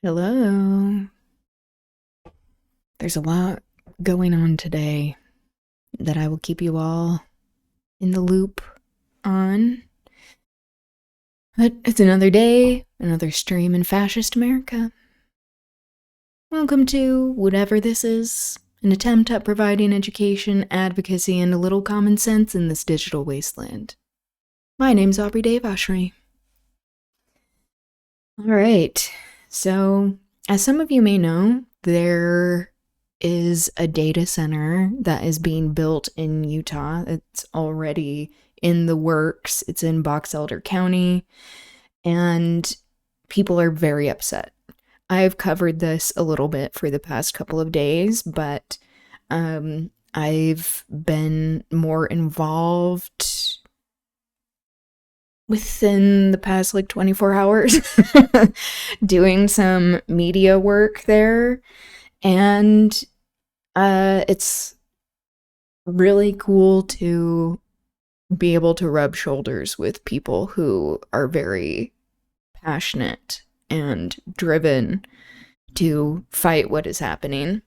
Hello. There's a lot going on today that I will keep you all in the loop on. But it's another day, another stream in fascist America. Welcome to whatever this is, an attempt at providing education, advocacy, and a little common sense in this digital wasteland. My name's Aubri Devashrayee. Alright, so as some of you may know, there is a data center that is being built in Utah. It's already in the works. It's in Box Elder County, and people are very upset. I've covered this a little bit for the past couple of days, but I've been more involved within the past 24 hours doing some media work there, and it's really cool to be able to rub shoulders with people who are very passionate and driven to fight what is happening,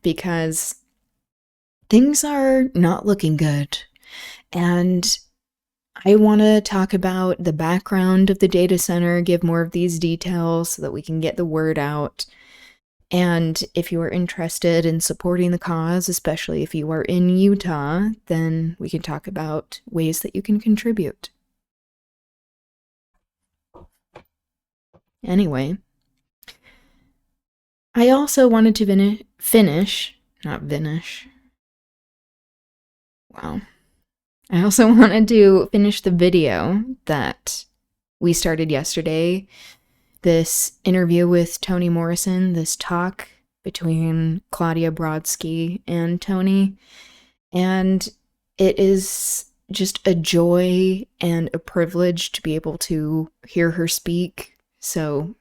because things are not looking good. And I want to talk about the background of the data center, give more of these details so that we can get the word out. And if you are interested in supporting the cause, especially if you are in Utah, then we can talk about ways that you can contribute. Anyway, I also wanted to finish. Wow. I also wanted to finish the video that we started yesterday, this interview with Toni Morrison, this talk between Claudia, Brodsky, and Toni, and it is just a joy and a privilege to be able to hear her speak, so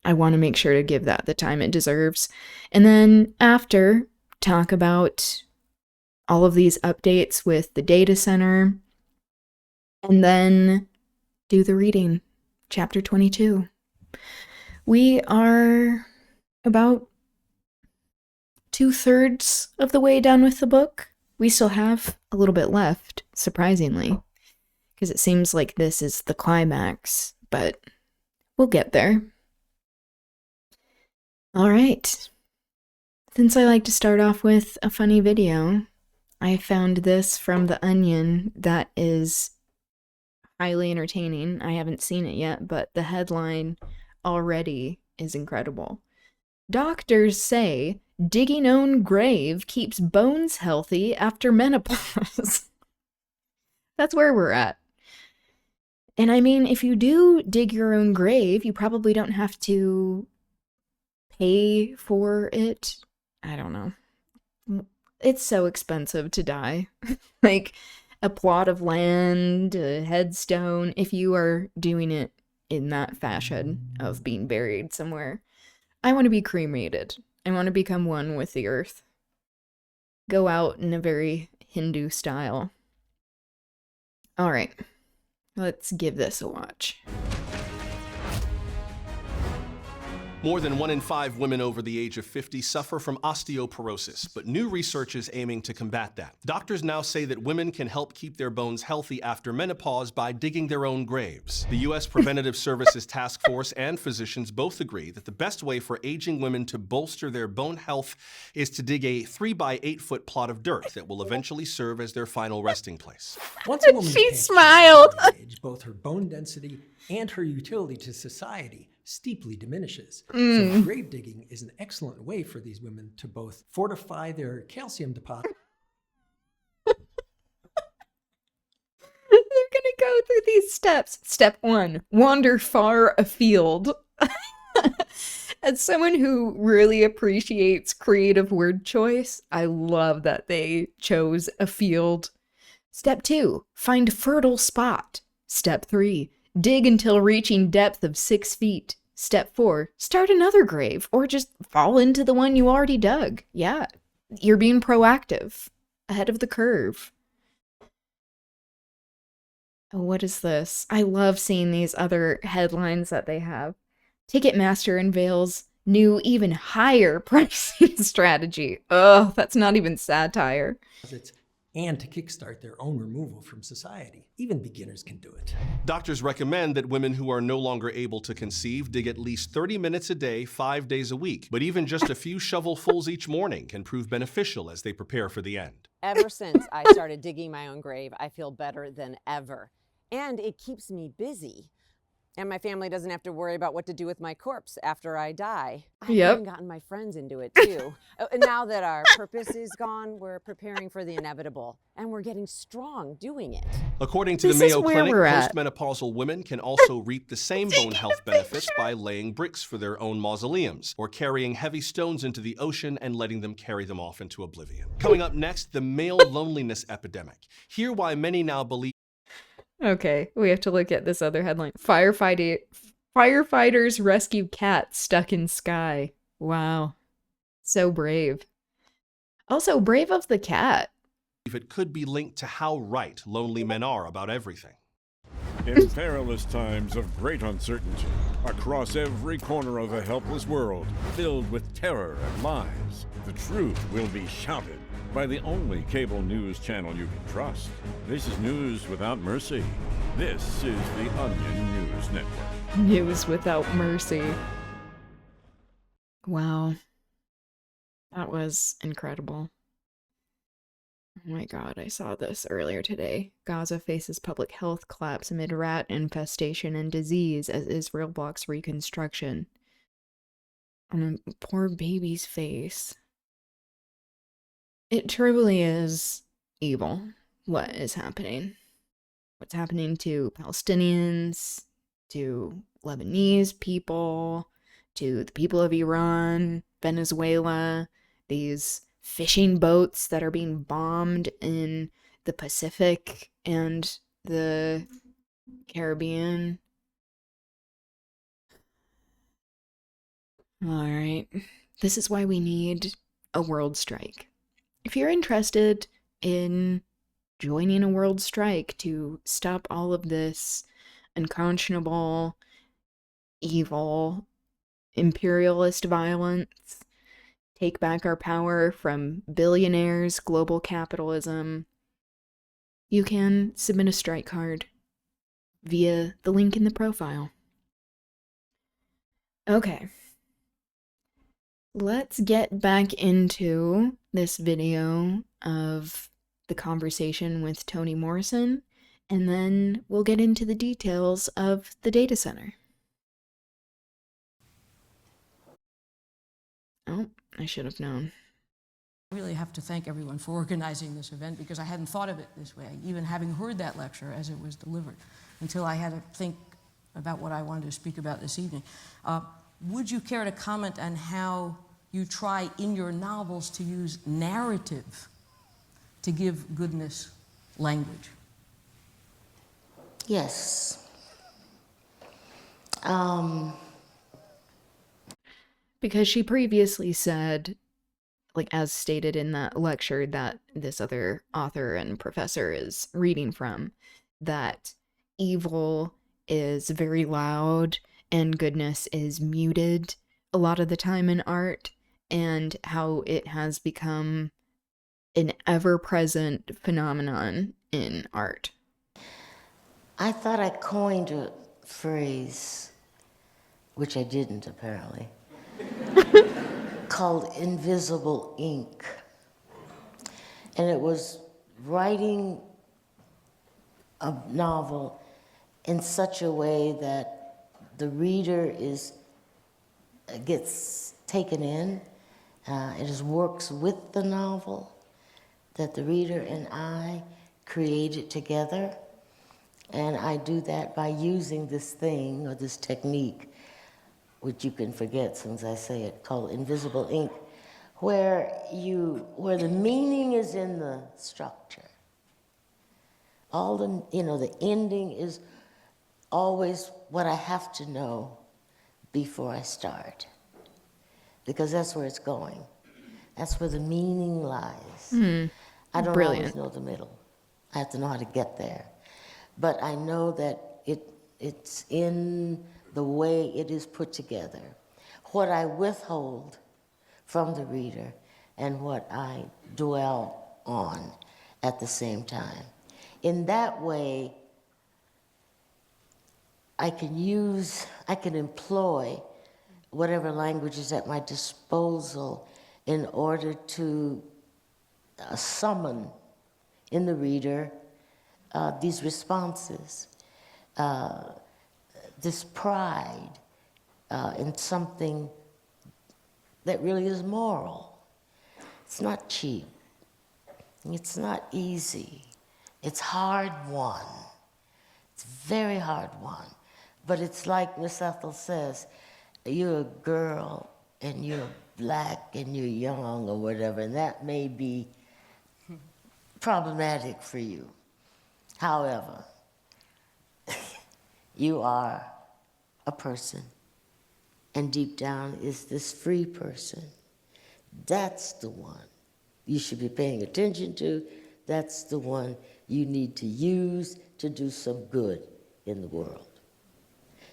I want to make sure to give that the time it deserves. And then after, talk about all of these updates with the data center, and then do the reading, chapter 22. We are about 2/3 of the way done with the book. We still have a little bit left, surprisingly, because it seems like this is the climax, but we'll get there. All right. Since I like to start off with a funny video, I found this from The Onion that is highly entertaining. I haven't seen it yet, but the headline already is incredible. Doctors say digging own grave keeps bones healthy after menopause. That's where we're at. And I mean, if you do dig your own grave, you probably don't have to pay for it. I don't know. It's so expensive to die. Like a plot of land, a headstone, if you are doing it in that fashion of being buried somewhere. I want to be cremated. I want to become one with the earth. Go out in a very Hindu style. All right, let's give this a watch. More than 1 in 5 women over the age of 50 suffer from osteoporosis, but new research is aiming to combat that. Doctors now say that women can help keep their bones healthy after menopause by digging their own graves. The U.S. Preventative Services Task Force and physicians both agree that the best way for aging women to bolster their bone health is to dig a 3 by 8 foot plot of dirt that will eventually serve as their final resting place. Once a woman She smiled. age, both her bone density and her utility to society steeply diminishes. So grave digging is an excellent way for these women to both fortify their calcium deposit. They're gonna go through these steps. Step 1, wander far afield. As someone who really appreciates creative word choice, I love that they chose a field. Step 2, find fertile spot. Step 3, dig until reaching depth of 6 feet. Step 4, start another grave, or just fall into the one you already dug. Yeah, you're being proactive, ahead of the curve. Oh, what is this? I love seeing these other headlines that they have. Ticketmaster unveils new, even higher pricing strategy. Oh, that's not even satire. And to kickstart their own removal from society. Even beginners can do it. Doctors recommend that women who are no longer able to conceive dig at least 30 minutes a day, 5 days a week. But even just a few shovelfuls each morning can prove beneficial as they prepare for the end. Ever since I started digging my own grave, I feel better than ever. And it keeps me busy. And my family doesn't have to worry about what to do with my corpse after I die. I've even gotten my friends into it too. And now that our purpose is gone, we're preparing for the inevitable. And we're getting strong doing it. According to the Mayo Clinic, postmenopausal women can also reap the same bone health benefits by laying bricks for their own mausoleums, or carrying heavy stones into the ocean and letting them carry them off into oblivion. Coming up next, the male loneliness epidemic. Hear why many now believe. Okay, we have to look at this other headline. Firefighters rescue cat stuck in sky. Wow. So brave. Also, brave of the cat. It could be linked to how right lonely men are about everything. In perilous times of great uncertainty, across every corner of a helpless world filled with terror and lies, the truth will be shouted by the only cable news channel you can trust. This is News Without Mercy. This is the Onion News Network. News Without Mercy. Wow. That was incredible. Oh my god, I saw this earlier today. Gaza faces public health collapse amid rat infestation and disease as Israel blocks reconstruction. On a poor baby's face. It truly is evil what is happening. What's happening to Palestinians, to Lebanese people, to the people of Iran, Venezuela, these fishing boats that are being bombed in the Pacific and the Caribbean. All right. This is why we need a world strike. If you're interested in joining a world strike to stop all of this unconscionable, evil, imperialist violence, take back our power from billionaires, global capitalism, you can submit a strike card via the link in the profile. Okay. Let's get back into this video of the conversation with Toni Morrison, and then we'll get into the details of the data center. Oh, I should have known. I really have to thank everyone for organizing this event because I hadn't thought of it this way, even having heard that lecture as it was delivered, until I had to think about what I wanted to speak about this evening. Would you care to comment on how you try in your novels to use narrative to give goodness language? Yes. Because she previously said, like as stated in that lecture that this other author and professor is reading from, that evil is very loud and goodness is muted a lot of the time in art, and how it has become an ever-present phenomenon in art. I thought I coined a phrase, which I didn't apparently, called invisible ink. And it was writing a novel in such a way that the reader gets taken in. It just works with the novel, that the reader and I created together. And I do that by using this thing, or this technique, which you can forget since I say it, called invisible ink, where the meaning is in the structure. All the ending is always what I have to know before I start, because that's where it's going. That's where the meaning lies. I don't always know the middle. I have to know how to get there. But I know that it's in the way it is put together, what I withhold from the reader, and what I dwell on at the same time. In that way, I can employ whatever language is at my disposal in order to summon in the reader these responses, this pride in something that really is moral. It's not cheap. It's not easy. It's hard won. It's very hard won. But it's like Miss Ethel says, you're a girl and you're black and you're young or whatever, and that may be problematic for you. However, you are a person, and deep down is this free person. That's the one you should be paying attention to. That's the one you need to use to do some good in the world.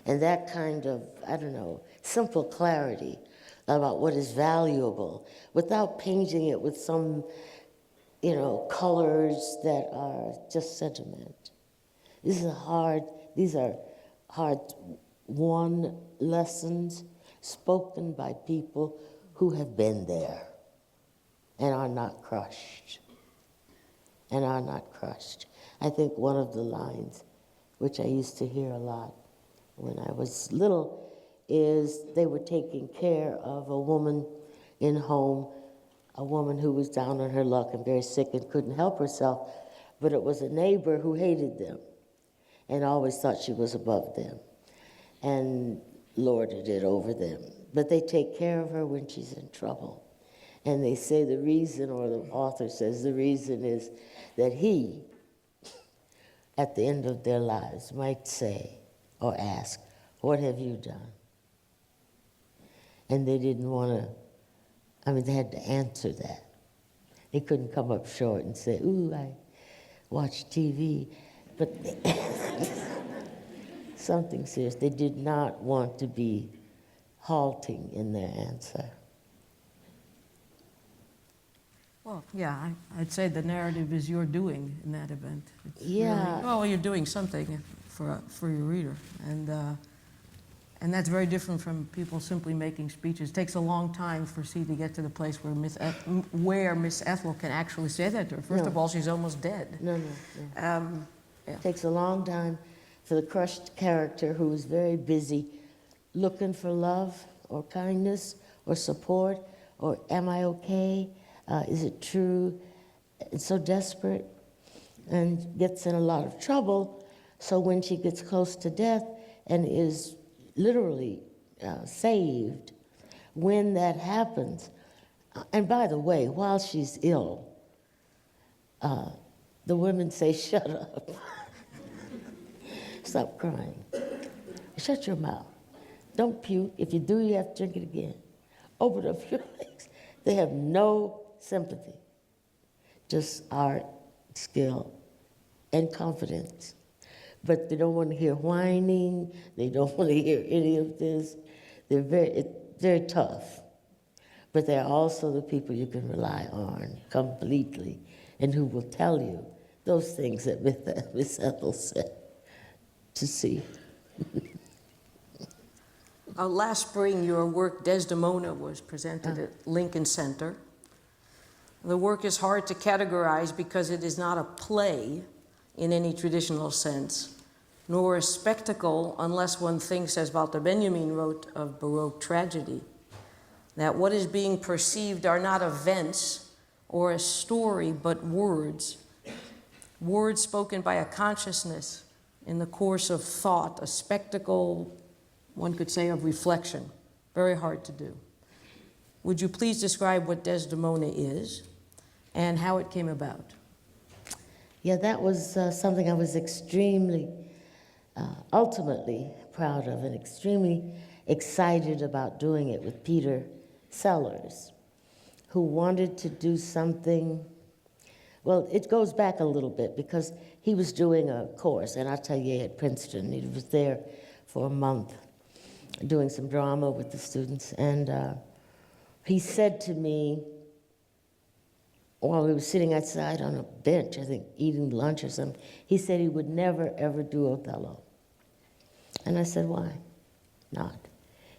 And that kind of, I don't know, simple clarity about what is valuable without painting it with some, colors that are just sentiment. These are hard-won lessons spoken by people who have been there and are not crushed. I think one of the lines, which I used to hear a lot when I was little, is they were taking care of a woman in home, a woman who was down on her luck and very sick and couldn't help herself, but it was a neighbor who hated them and always thought she was above them and lorded it over them. But they take care of her when she's in trouble. And they say the reason, or the author says the reason, is that he, at the end of their lives, might say or ask, "What have you done?" And they didn't want to, they had to answer that. They couldn't come up short and say, "Ooh, I watch TV." But something serious. They did not want to be halting in their answer. Well, yeah, I'd say the narrative is your doing in that event. It's Yeah. Really, well, you're doing something for your reader, and that's very different from people simply making speeches. It takes a long time for C to get to the place where Miss Ethel can actually say that to her. First of all, she's almost dead. No. Yeah. It takes a long time for the crushed character who is very busy looking for love or kindness or support or am I okay? Is it true? It's so desperate and gets in a lot of trouble. So when she gets close to death and is literally saved, when that happens, and by the way, while she's ill, the women say, "Shut up. Stop crying. Shut your mouth. Don't puke. If you do, you have to drink it again. Open up your legs." They have no sympathy, just art, skill, and confidence. But they don't want to hear whining. They don't want to hear any of this. They're very tough. But they're also the people you can rely on completely and who will tell you those things that Miss Ethel said to see. Last spring, your work, Desdemona, was presented at Lincoln Center. The work is hard to categorize because it is not a play in any traditional sense, nor a spectacle unless one thinks, as Walter Benjamin wrote of Baroque tragedy, that what is being perceived are not events or a story, but words spoken by a consciousness in the course of thought, a spectacle, one could say, of reflection. Very hard to do. Would you please describe what Desdemona is and how it came about? Yeah, that was something I was extremely, ultimately proud of and extremely excited about doing it with Peter Sellers, who wanted to do something. Well, it goes back a little bit because he was doing a course, an atelier at Princeton. He was there for a month. doing some drama with the students, and he said to me, while we were sitting outside on a bench, I think, eating lunch or something, he said he would never, ever do Othello. And I said, why not?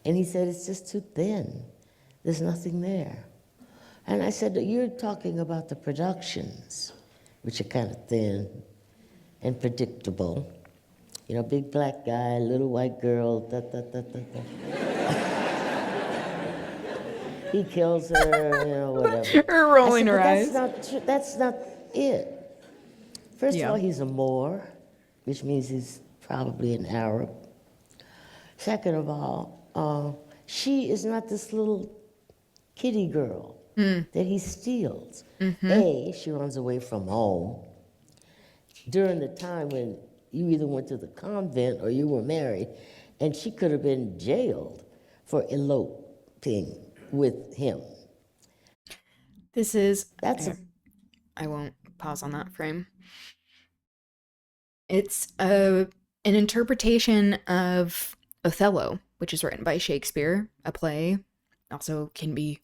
And he said, it's just too thin. There's nothing there. And I said, you're talking about the productions, which are kind of thin and predictable. You know, big black guy, little white girl, da, da, da, da, da. He kills her, you know, whatever. Her rolling her eyes. That's not it. First of all, he's a Moor, which means he's probably an Arab. Second of all, she is not this little kitty girl that he steals. She runs away from home during the time when you either went to the convent or you were married, and she could have been jailed for eloping with him. This is... I won't pause on that frame. It's an interpretation of Othello, which is written by Shakespeare, a play. Also can be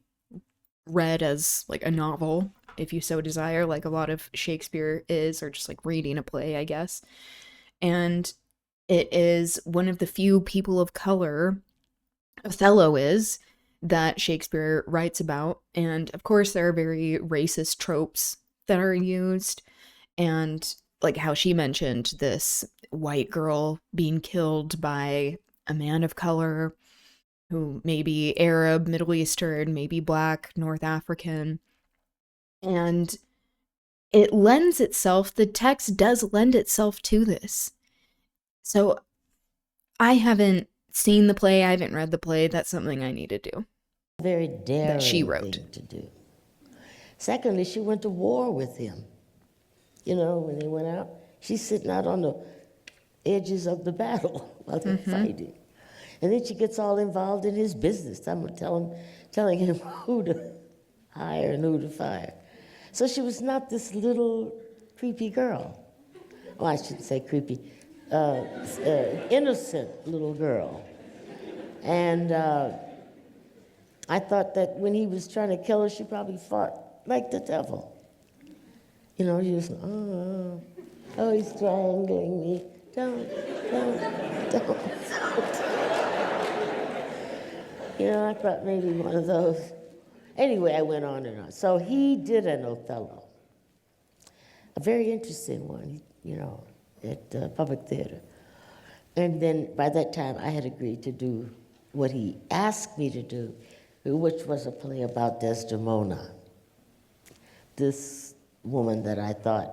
read as like a novel, if you so desire, like a lot of Shakespeare is, or just like reading a play, I guess. And it is one of the few people of color, Othello is, that Shakespeare writes about. And of course there are very racist tropes that are used, and like how she mentioned this white girl being killed by a man of color who may be Arab, Middle Eastern, maybe Black, North African. And it lends itself, the text does lend itself to this. So I haven't seen the play, I haven't read the play. That's something I need to do. Very daring that she wrote. Thing to do. Secondly, she went to war with him. You know, when they went out, she's sitting out on the edges of the battle while they're fighting. And then she gets all involved in his business. I'm telling him who to hire and who to fire. So she was not this little creepy girl. Well, I shouldn't say creepy. Innocent little girl. And I thought that when he was trying to kill her, she probably fought like the devil. You know, she was, oh, he's strangling me. Don't. You know, I thought maybe one of those. Anyway, I went on and on. So he did an Othello, a very interesting one, you know, at Public Theater. And then by that time, I had agreed to do what he asked me to do, which was a play about Desdemona, this woman that I thought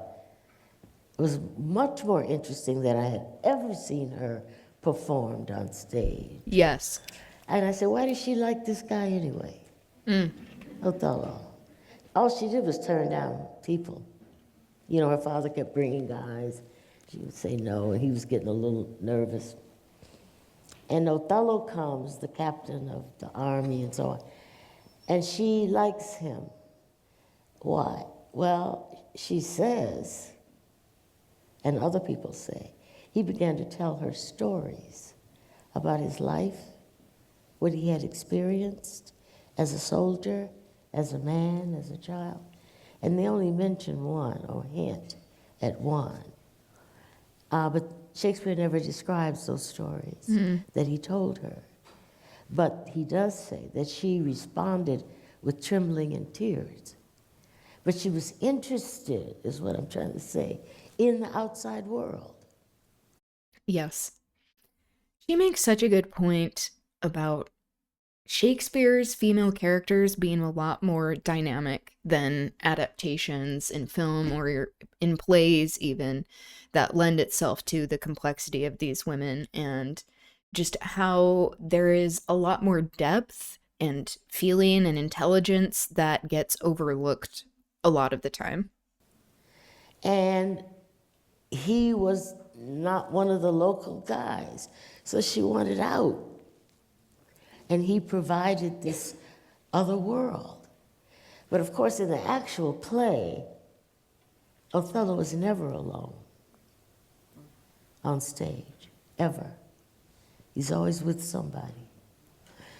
was much more interesting than I had ever seen her performed on stage. Yes. And I said, why does she like this guy anyway? Othello. All she did was turn down people. You know, her father kept bringing guys. She would say no, and he was getting a little nervous. And Othello comes, the captain of the army and so on, and she likes him. Why? Well, she says, and other people say, he began to tell her stories about his life, what he had experienced as a soldier, as a man, as a child. And they only mention one, or hint at one. But Shakespeare never describes those stories that he told her. But he does say that she responded with trembling and tears. But she was interested, is what I'm trying to say, in the outside world. Yes. She makes such a good point about Shakespeare's female characters being a lot more dynamic than adaptations in film or in plays even that lend itself to the complexity of these women, and just how there is a lot more depth and feeling and intelligence that gets overlooked a lot of the time. And he was not one of the local guys, so she wanted out. And he provided this other world. But of course, in the actual play, Othello was never alone on stage, ever. He's always with somebody.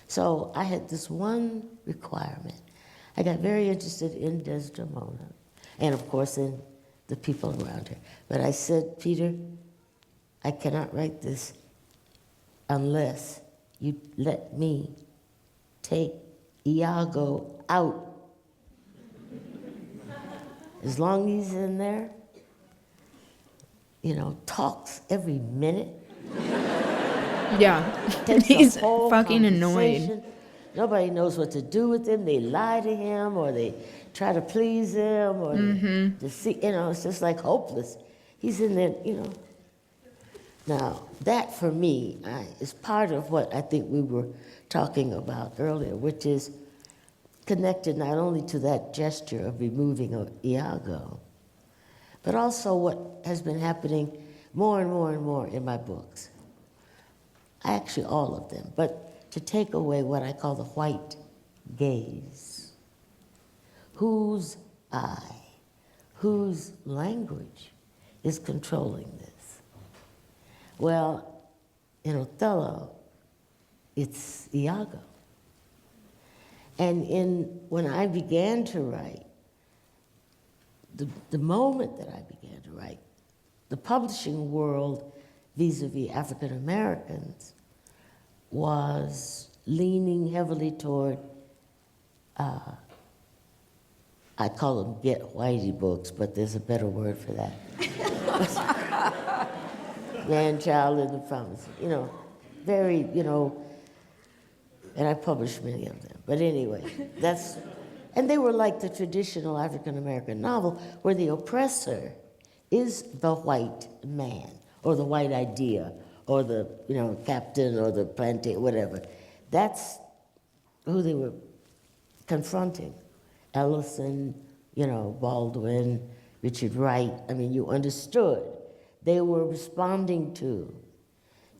So I had this one requirement. I got very interested in Desdemona, and of course in the people around her. But I said, Peter, I cannot write this unless you let me take Iago out. As long as he's in there, talks every minute. Yeah. Takes He's the whole fucking annoyed. conversation. Nobody knows what to do with him. They lie to him, or they try to please him, or they deceive. It's just like hopeless. He's in there, Now, that for me is part of what I think we were talking about earlier, which is connected not only to that gesture of removing Iago, but also what has been happening more and more and more in my books. Actually, all of them, but to take away what I call the white gaze. Whose eye, whose language is controlling this? Well, in Othello, it's Iago. And when I began to write, the moment that I began to write, the publishing world vis-a-vis African Americans was leaning heavily toward, I call them get whitey books, but there's a better word for that. Man, Child, and the Promise, very, and I published many of them. But anyway, and they were like the traditional African American novel where the oppressor is the white man, or the white idea, or the, captain, or the plantain, whatever. That's who they were confronting. Ellison, Baldwin, Richard Wright. I mean, you understood. They were responding to,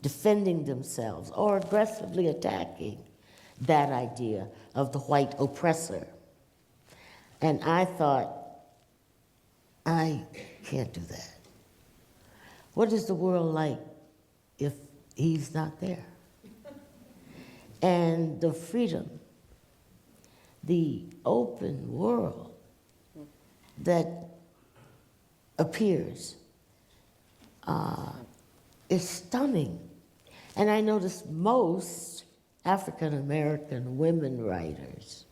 defending themselves, or aggressively attacking that idea of the white oppressor. And I thought, I can't do that. What is the world like if he's not there? And the freedom, the open world that appears is stunning. And I noticed most African American women writers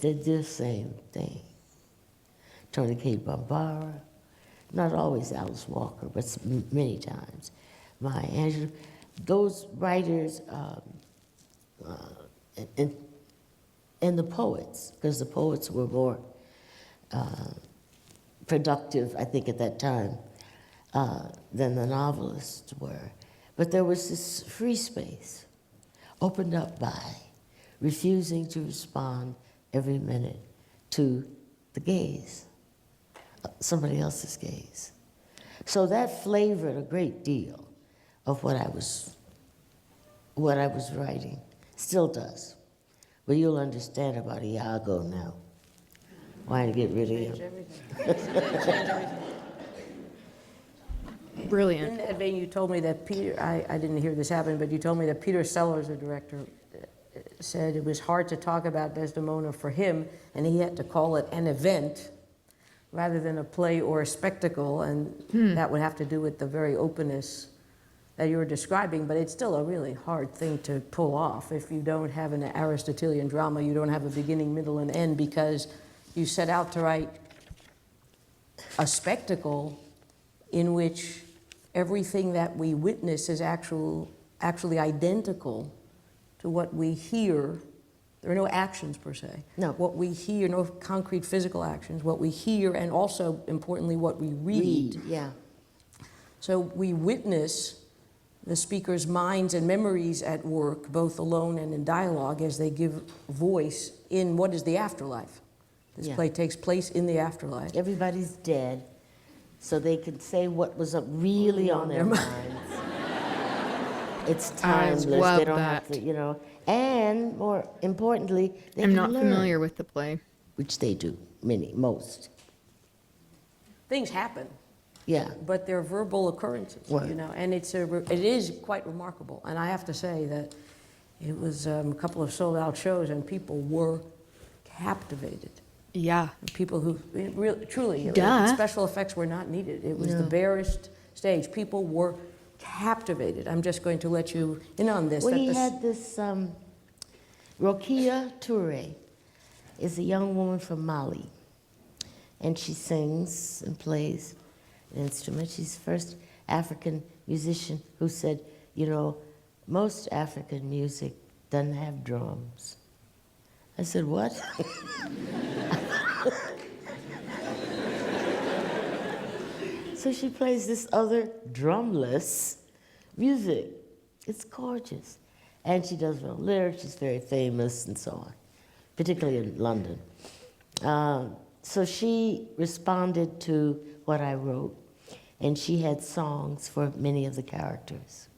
did the same thing. Toni Bambara, not always Alice Walker, but many times. Maya Angelou, those writers, and the poets, because the poets were more productive, I think, at that time than the novelists were. But there was this free space opened up by refusing to respond every minute to the gaze, somebody else's gaze. So that flavored a great deal of what I was writing, still does. But you'll understand about Iago now. Why to get rid of him. Change everything. Brilliant. In that vein, you told me that Peter, I didn't hear this happen, but you told me that Peter Sellers, the director, said it was hard to talk about Desdemona for him, and he had to call it an event rather than a play or a spectacle, and that would have to do with the very openness that you were describing, but it's still a really hard thing to pull off. If you don't have an Aristotelian drama, you don't have a beginning, middle, and end, because you set out to write a spectacle in which everything that we witness is actually identical to what we hear. There are no actions per se. No. What we hear, no concrete physical actions, what we hear, and also, importantly, what we read. Yeah. So we witness the speaker's minds and memories at work, both alone and in dialogue, as they give voice in what is the afterlife. This play takes place in the afterlife. Everybody's dead, so they could say what was really on their minds. It's timeless. love They don't that. have to, and more importantly, they I'm can not learn, familiar with the play. which they do, most. Things happen, Yeah. but they're verbal occurrences, Right. and it is quite remarkable. And I have to say that It was a couple of sold-out shows, and people were captivated. Yeah. People who, truly, Duh. special effects were not needed. It was the barest stage. People were captivated. I'm just going to let you in on this. Well, he had this, Rokia Toure is a young woman from Mali, and she sings and plays an instrument. She's the first African musician who said, you know, most African music doesn't have drums. I said, what? So she plays this other drumless music. It's gorgeous. And she does well lyrics, she's very famous and so on, particularly in London. So she responded to what I wrote, and she had songs for many of the characters.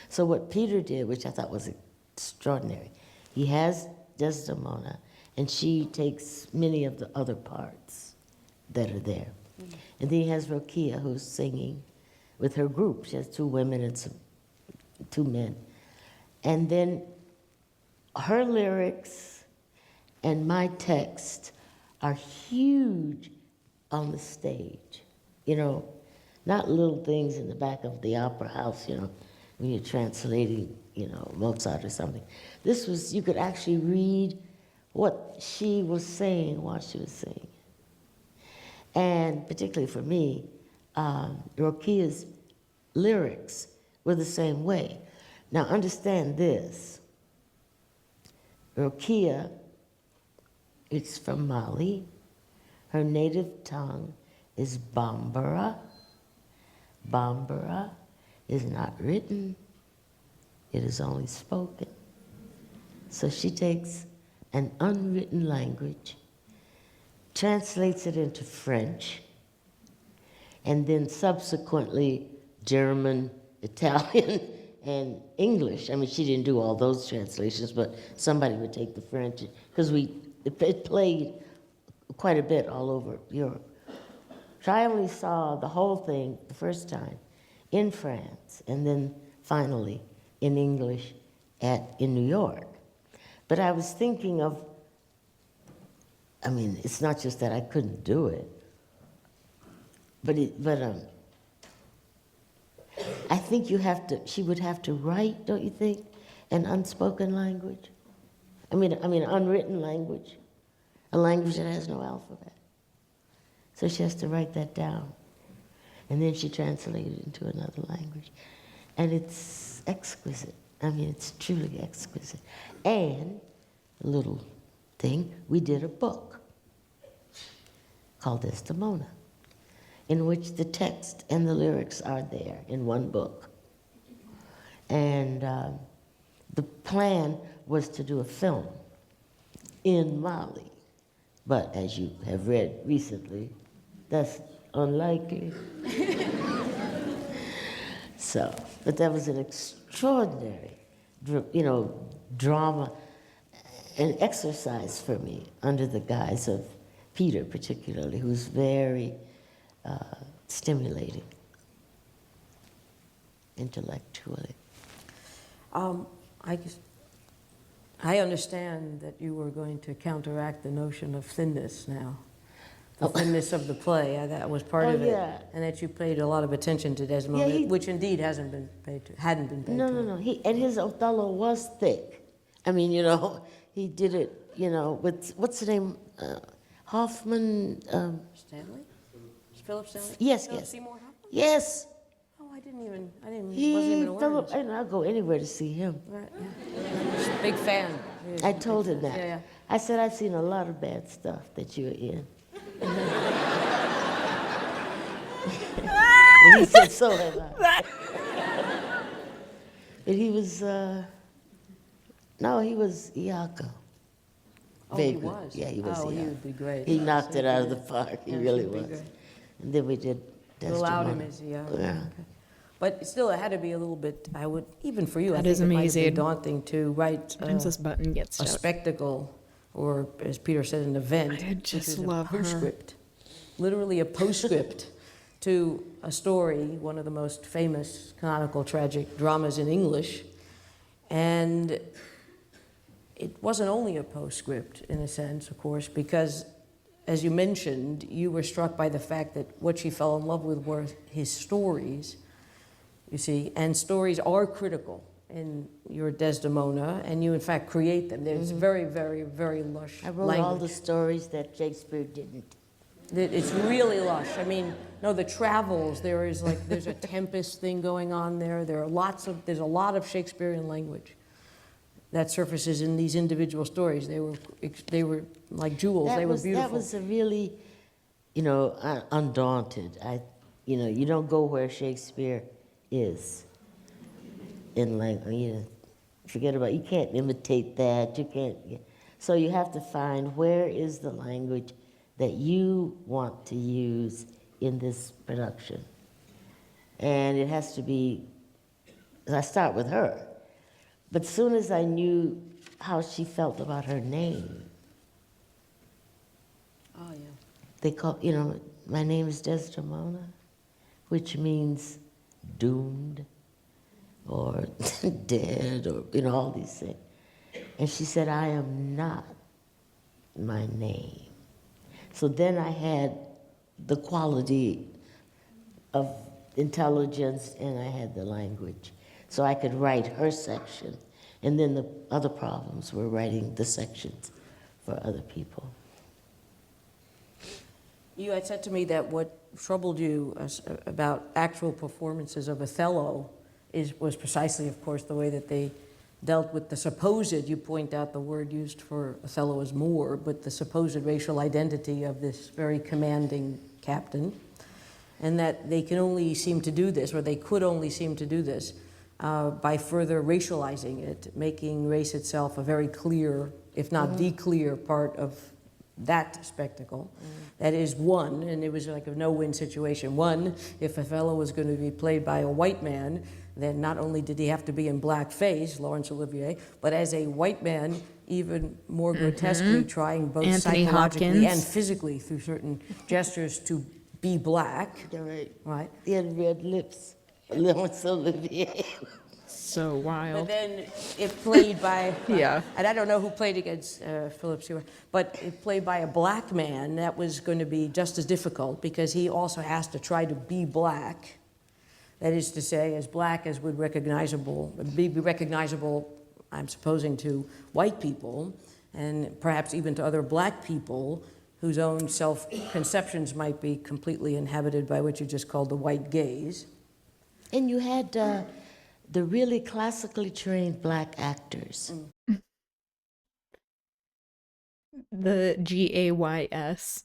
So what Peter did, which I thought was extraordinary, he has Desdemona, and she takes many of the other parts that are there. Mm-hmm. And then he has Rokia, who's singing with her group. She has 2 women and 2 men. And then her lyrics and my text are huge on the stage. You know, not little things in the back of the opera house, you know, when you're translating, you know, Mozart or something. This was, you could actually read what she was saying while she was singing. And particularly for me, Rokia's lyrics were the same way. Now understand this, Rokia, it's from Mali. Her native tongue is Bambara. Bambara is not written, it is only spoken. So she takes an unwritten language, translates it into French, and then subsequently German, Italian, and English. I mean, she didn't do all those translations, but somebody would take the French, because it played quite a bit all over Europe. So I only saw the whole thing the first time in France, and then finally in English in New York. But I was thinking of, I mean, it's not just that I couldn't do it, but I think she would have to write, don't you think, an unspoken language? I mean, unwritten language, a language that has no alphabet. So she has to write that down. And then she translated it into another language. And it's exquisite. I mean, it's truly exquisite. And, a little thing, we did a book called Desdemona, in which the text and the lyrics are there in one book. And the plan was to do a film in Mali. But as you have read recently, that's unlikely. So, but that was an extraordinary, drama, an exercise for me under the guise of Peter particularly, who's very stimulating intellectually. I understand that you were going to counteract the notion of thinness now. The thinness of the play, that was part of it. Yeah. And that you paid a lot of attention to Desdemona, which indeed hadn't been paid to. No. And his Othello was thick. I mean, he did it, with, what's the name? Hoffman? Stanley? Philip Stanley? Yes. Seymour Hoffman? Yes. Oh, wasn't even aware of this. I'll go anywhere to see him. Right, yeah. Big fan. I told him that. Yeah. I said, I've seen a lot of bad stuff that you're in. And he said, so have I. But he was, he was Iaco. Oh, he was? Yeah, he was Iaco. He would be great. He knocked it out of the park. He really was. And then we did Desdemona. Allowed him as Iaco. Yeah. Okay. But still, it had to be a little bit, even for you, That I think is it might amazing. have been daunting to write Sometimes this button gets a stuck. spectacle, or as Peter said, an event. I just which is love her. a postscript, literally a postscript to a story, one of the most famous canonical tragic dramas in English. And it wasn't only a postscript, in a sense, of course, because, as you mentioned, you were struck by the fact that what she fell in love with were his stories, you see, and stories are critical in your Desdemona, and you, in fact, create them. There's very, very, very lush I wrote language. all the stories that Shakespeare didn't. It's really lush. I mean, no, the travels, there's a tempest thing going on there. There's a lot of Shakespearean language that surfaces in these individual stories. They were like jewels. They were beautiful. That was a really, undaunted. You don't go where Shakespeare is in language. Forget about it. You can't imitate that. You can't. So you have to find where is the language that you want to use in this production. And it has to be, I start with her. But as soon as I knew how she felt about her name, Oh, yeah. they call, my name is Desdemona, which means doomed or dead or, all these things. And she said, I am not my name. So then I had the quality of intelligence and I had the language. So I could write her section. And then the other problems were writing the sections for other people. You had said to me that what troubled you about actual performances of Othello was precisely, of course, the way that they dealt with the supposed, you point out the word used for Othello is Moor, but the supposed racial identity of this very commanding captain, and that they can only seem to do this, or they could only seem to do this, by further racializing it, making race itself a very clear, if not the clear part of that spectacle. That is one, and it was like a no-win situation. One, if Othello was going to be played by a white man, then not only did he have to be in blackface, Laurence Olivier, but as a white man, even more grotesquely trying both Anthony psychologically Hopkins. and physically through certain gestures to be black. Right. He had red lips, Laurence Olivier. So wild. But then it played by, Yeah. and I don't know who played against Philip Seymour, but it played by a black man, that was going to be just as difficult because he also has to try to be black. That is to say, as black as would be recognizable, I'm supposing, to white people, and perhaps even to other black people whose own self-conceptions might be completely inhabited by what you just called the white gaze. And you had the really classically trained black actors. The GAYS.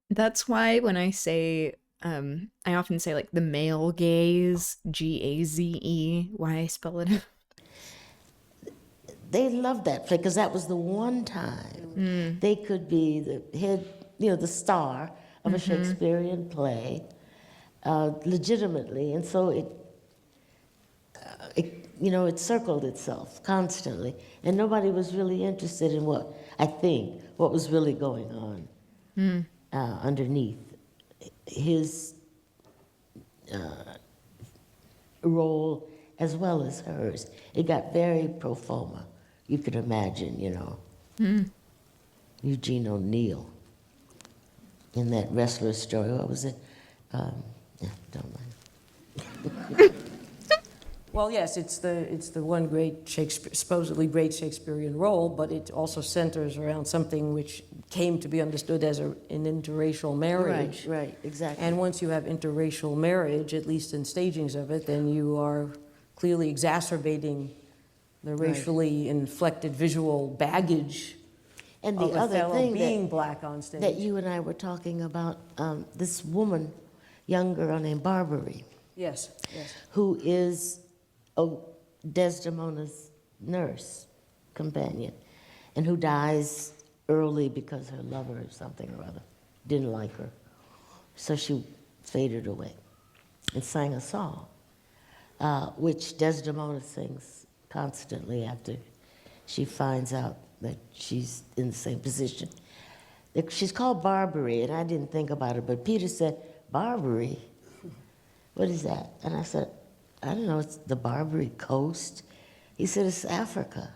That's why when I say, I often say like the male gaze, GAZE, why I spell it. They loved that play because that was the one time they could be the head, the star of a Shakespearean play legitimately. And so it circled itself constantly. And nobody was really interested in what was really going on underneath his role as well as hers. It got very pro forma. You could imagine, Eugene O'Neill in that wrestler story. What was it? Don't mind. Well, yes, it's the one great supposedly great Shakespearean role, but it also centers around something which came to be understood as an interracial marriage. Right, exactly. And once you have interracial marriage, at least in stagings of it, then you are clearly exacerbating the racially inflected visual baggage And the of other Othello thing being black on stage. that you and I were talking about, this woman, young girl named Barbary, Yes. who is Desdemona's nurse companion, and who dies early because her lover or something or other didn't like her. So she faded away and sang a song, which Desdemona sings constantly after she finds out that she's in the same position. She's called Barbary, and I didn't think about it, but Peter said, Barbary? What is that? And I said, I don't know, it's the Barbary Coast. He said, it's Africa.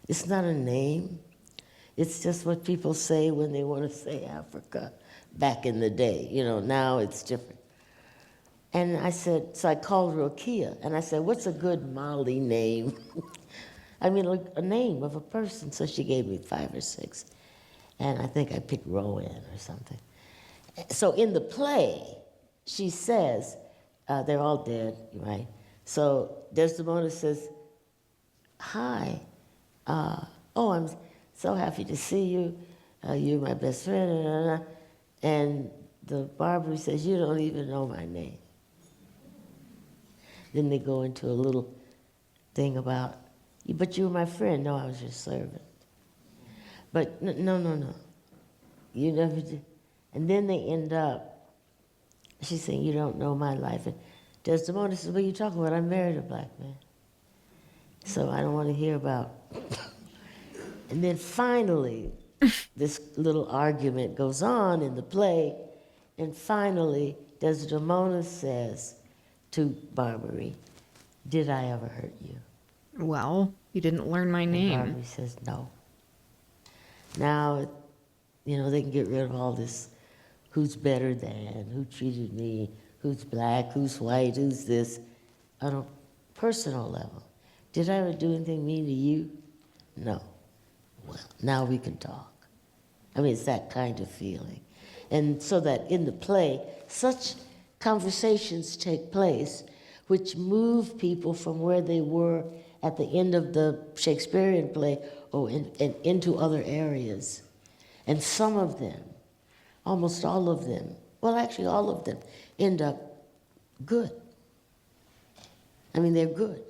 It's not a name. It's just what people say when they want to say Africa back in the day. You know, now it's different. And I said, so I called Rokia, and I said, what's a good Mali name? I mean, like a name of a person. So she gave me 5 or 6. And I think I picked Rowan or something. So in the play, she says, they're all dead, right? So Desdemona says, hi, oh, I'm so happy to see you. You're my best friend. And the Barbary says, you don't even know my name. Then they go into a little thing about, but you were my friend. No, I was your servant. But no. You never did. And then they end up, she's saying, you don't know my life. And Desdemona says, what are you talking about? I married a black man. So I don't want to hear about. And then finally, this little argument goes on in the play, and finally, Desdemona says to Barbary, did I ever hurt you? Well, you didn't learn my name. And Barbary says, no. Now, you know, they can get rid of all this, who's better than, who treated me, who's black, who's white, who's this, on a personal level. Did I ever do anything mean to you? No. Well, now we can talk. I mean, it's that kind of feeling. And so that in the play, such conversations take place which move people from where they were at the end of the Shakespearean play and into other areas. And some of them, almost all of them, well, actually all of them, end up good. I mean, they're good.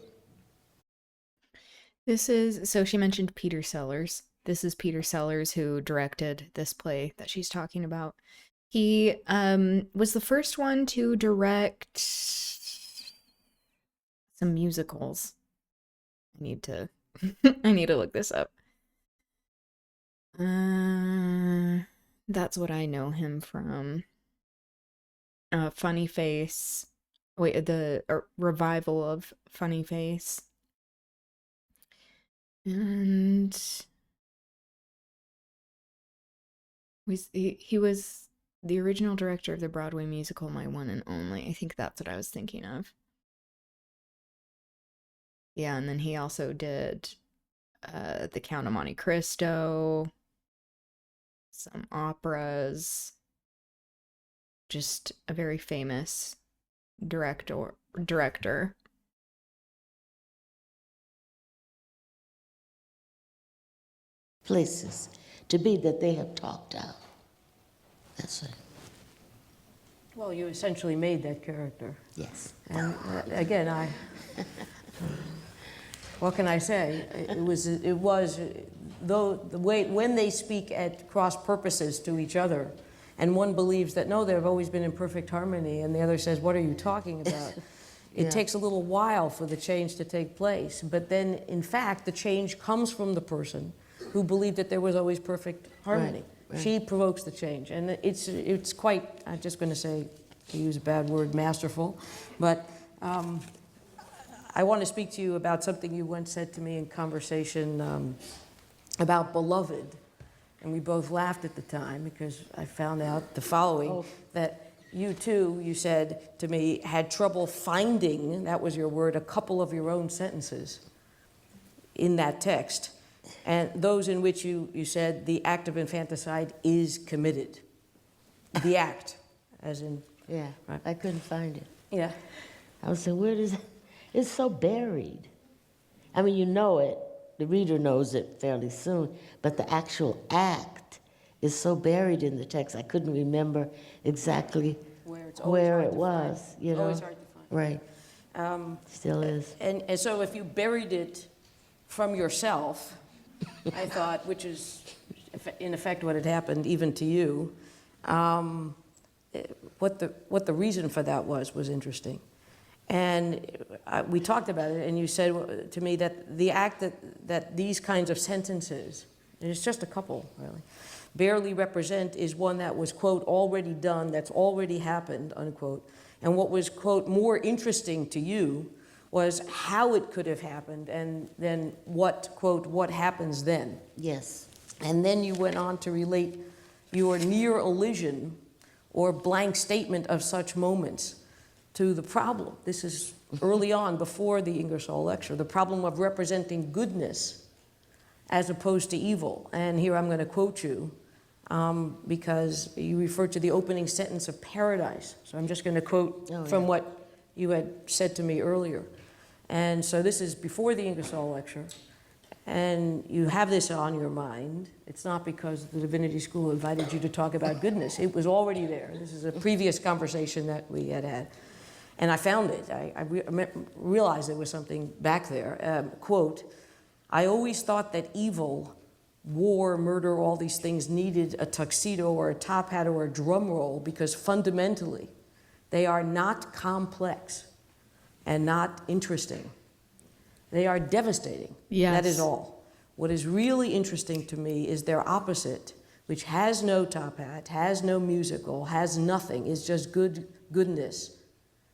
This is, so she mentioned Peter Sellers. This is Peter Sellers who directed this play that she's talking about. He was the first one to direct some musicals. I need to look this up. That's what I know him from. Funny Face. Wait, the revival of Funny Face. And he was the original director of the Broadway musical My One and Only. I think that's what I was thinking of. Yeah, and then he also did The Count of Monte Cristo, some operas. Just a very famous director. Places to be that they have talked out. That's it. Well, you essentially made that character. Yes. And again, what can I say? It was though the way when they speak at cross purposes to each other, and one believes that no, they've always been in perfect harmony, and the other says, what are you talking about? It takes a little while for the change to take place, but then in fact the change comes from the person who believed that there was always perfect harmony. Right. She provokes the change, and it's quite, I'm just going to say, to use a bad word, masterful, but I want to speak to you about something you once said to me in conversation about Beloved, and we both laughed at the time because I found out the following, that you too, you said to me, had trouble finding, that was your word, a couple of your own sentences in that text. And those in which you said the act of infanticide is committed. The act, as in... Yeah, right. I couldn't find it. Yeah. I was saying, where does it... It's so buried. I mean, you know it. The reader knows it fairly soon. But the actual act is so buried in the text, I couldn't remember exactly where it was. You know? Always hard to find. Right. Still is. And so if you buried it from yourself... I thought, which is in effect what had happened even to you, what the reason for that was interesting. And we talked about it, and you said to me that the act that these kinds of sentences, and it's just a couple really, barely represent is one that was, quote, already done, that's already happened, unquote. And what was, quote, more interesting to you was how it could have happened, and then what, quote, what happens then. Yes. And then you went on to relate your near elision or blank statement of such moments to the problem. This is early on, before the Ingersoll lecture, the problem of representing goodness as opposed to evil. And here I'm going to quote you because you refer to the opening sentence of Paradise. So I'm just going to quote from what you had said to me earlier. And so this is before the Ingersoll lecture. And you have this on your mind. It's not because the Divinity School invited you to talk about goodness. It was already there. This is a previous conversation that we had had. And I found it. I realized there was something back there. Quote, I always thought that evil, war, murder, all these things needed a tuxedo or a top hat or a drum roll because fundamentally they are not complex and not interesting. They are devastating. Yes. That is all. What is really interesting to me is their opposite, which has no top hat, has no musical, has nothing, is just goodness.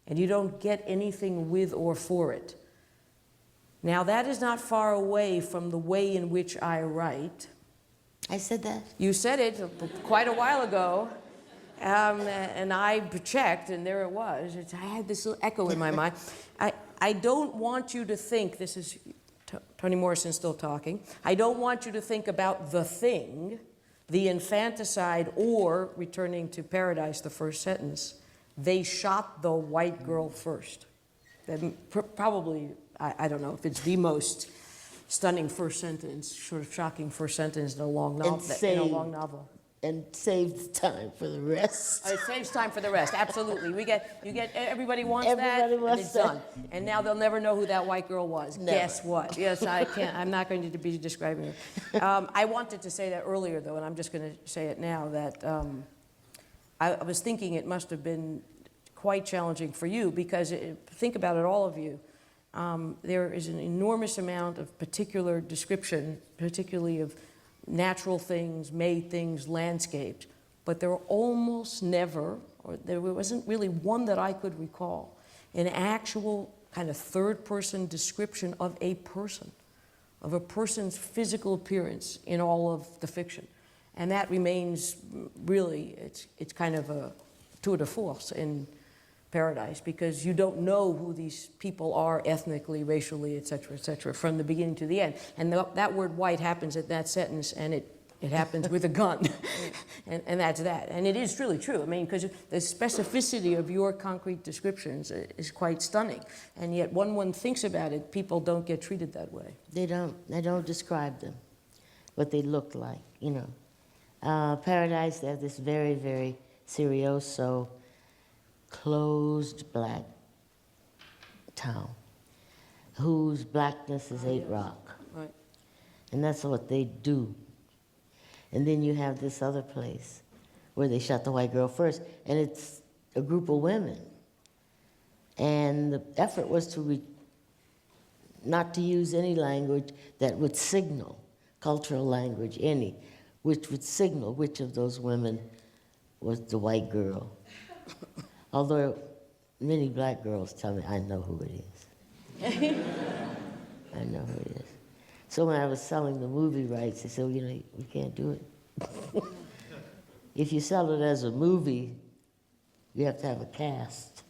And you don't get anything with or for it. Now, that is not far away from the way in which I write. I said that? You said it quite a while ago. And I checked, and there it was. I had this little echo in my mind. I don't want you to think, this is Toni Morrison still talking, I don't want you to think about the thing, the infanticide, or, returning to Paradise, the first sentence, they shot the white girl first. Probably, I don't know if it's the most stunning first sentence, sort of shocking first sentence in a long novel. And saves time for the rest. It saves time for the rest, absolutely. Everybody wants Everybody that, wants and it's that. done. And now they'll never know who that white girl was. Never. Guess what? Yes, I'm not going to be describing her. I wanted to say that earlier, though, and I'm just going to say it now, that I was thinking it must have been quite challenging for you, because think about it, all of you. There is an enormous amount of particular description, particularly of natural things, made things, landscapes, but there were almost never, or there wasn't really one that I could recall, an actual kind of third-person description of a person's physical appearance in all of the fiction. And that remains really, it's kind of a tour de force in Paradise, because you don't know who these people are ethnically, racially, et cetera, from the beginning to the end. And that word white happens at that sentence, and it happens with a gun. and that's that. And it is really true. I mean, because the specificity of your concrete descriptions is quite stunning. And yet, when one thinks about it, people don't get treated that way. They don't describe them, what they look like, you know. Paradise, they have this very, very serioso, closed black town whose blackness is 8 Rock. Right. And that's what they do. And then you have this other place where they shot the white girl first, and it's a group of women. And the effort was to not to use any language that would signal, cultural language, which would signal which of those women was the white girl. Although many black girls tell me, I know who it is. I know who it is. So when I was selling the movie rights, they said, well, you know, we can't do it. If you sell it as a movie, you have to have a cast.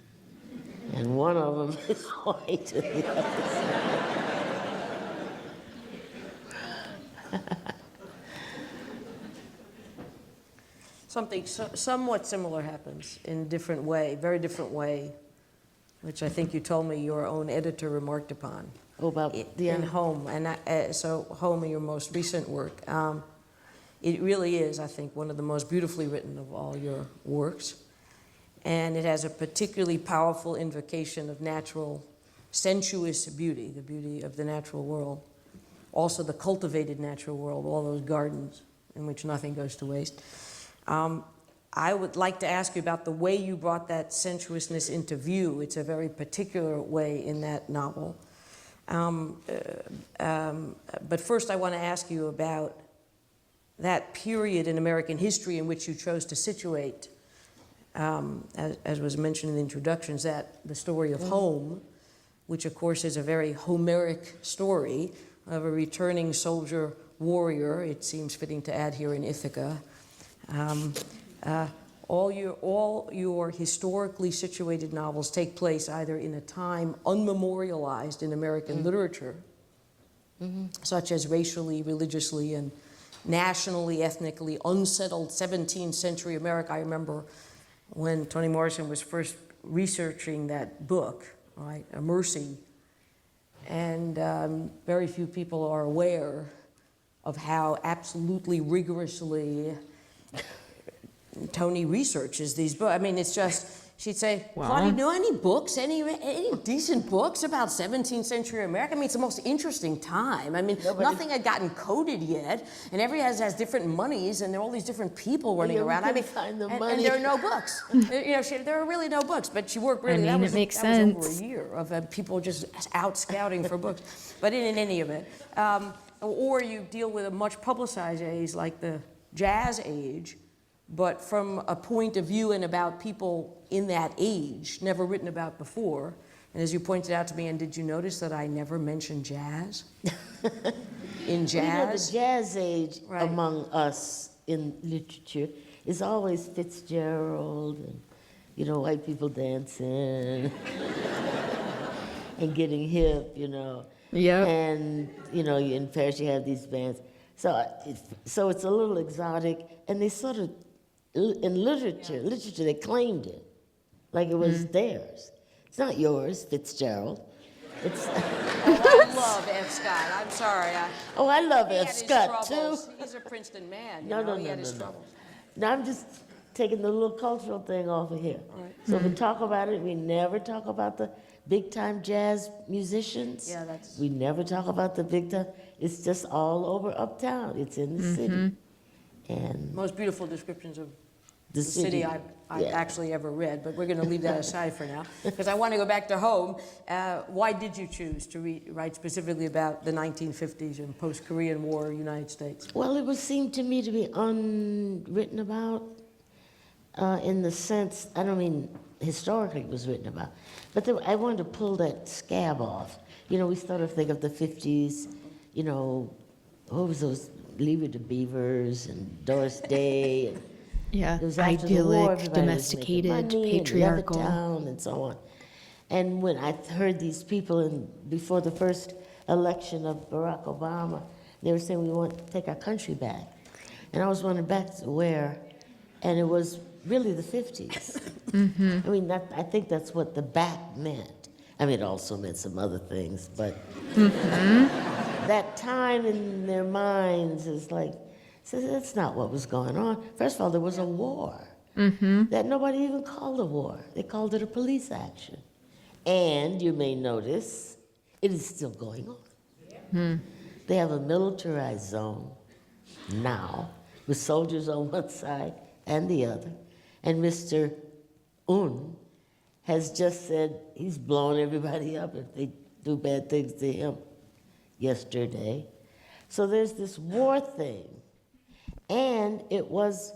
And one of them is white and the other Something somewhat similar happens in a different way, very different way, which I think you told me your own editor remarked upon. Oh, about the in Home, and so Home, in your most recent work. It really is, I think, one of the most beautifully written of all your works. And it has a particularly powerful invocation of natural, sensuous beauty, the beauty of the natural world. Also the cultivated natural world, all those gardens in which nothing goes to waste. I would like to ask you about the way you brought that sensuousness into view. It's a very particular way in that novel. But first I want to ask you about that period in American history in which you chose to situate, as was mentioned in the introductions, that the story of Home, which of course is a very Homeric story of a returning soldier warrior, it seems fitting to add here in Ithaca. All your historically situated novels take place either in a time unmemorialized in American literature, such as racially, religiously, and nationally, ethnically unsettled 17th century America. I remember when Toni Morrison was first researching that book, right, A Mercy, and very few people are aware of how absolutely rigorously Toni researches these books. I mean, it's just, she'd say, Claudia, do you know any books, any decent books about 17th century America? I mean, it's the most interesting time. I mean, nothing had gotten coded yet, and everybody has different monies, and there are all these different people running around. I mean, find the and money. there are no books. You know, there are really no books, but she worked really, I mean, it makes sense. was over a year of people just out scouting for books. But in any event, or you deal with a much publicized age like the jazz age, but from a point of view and about people in that age, never written about before. And as you pointed out to me, and did you notice that I never mentioned jazz? In jazz? You know, the jazz age Right. among us in literature is always Fitzgerald and, you know, white people dancing and getting hip, you know. Yep. And, you know, in Paris you have these bands. So it's a little exotic, and they sort of, in literature, they claimed it like it was theirs. It's not yours, Fitzgerald. It's I love F. Scott. I'm sorry. I love He had F. his Scott, too. troubles. He's a Princeton man. He had his troubles. Now, I'm just taking the little cultural thing off of here. So we talk about it, we never talk about the big-time jazz musicians. Yeah, that's... We never talk about the big-time. It's just all over uptown. It's in the city. And Most beautiful descriptions of the city I've actually ever read, but we're going to leave that aside for now, because I want to go back to home. Why did you choose to write specifically about the 1950s and post-Korean War United States? Well, it would seem to me to be unwritten about in the sense, I don't mean historically it was written about, but I wanted to pull that scab off. You know, we sort of think of the 50s, you know, what was those, Leave It to Beavers and Doris Day, and Yeah, it was after the war, idyllic, everybody was making domesticated, money, patriarchal. And Levittown and so on. And when I heard these people before the first election of Barack Obama, they were saying we want to take our country back. And I was wondering back to where, and it was really the 50s. I mean, I think that's what the back meant. I mean, it also meant some other things, but that time in their minds is like, so that's not what was going on. First of all, there was a war that nobody even called a war. They called it a police action. And you may notice, it is still going on. They have a militarized zone now with soldiers on one side and the other. And Mr. Un has just said he's blowing everybody up if they do bad things to him yesterday. So there's this war thing. And it was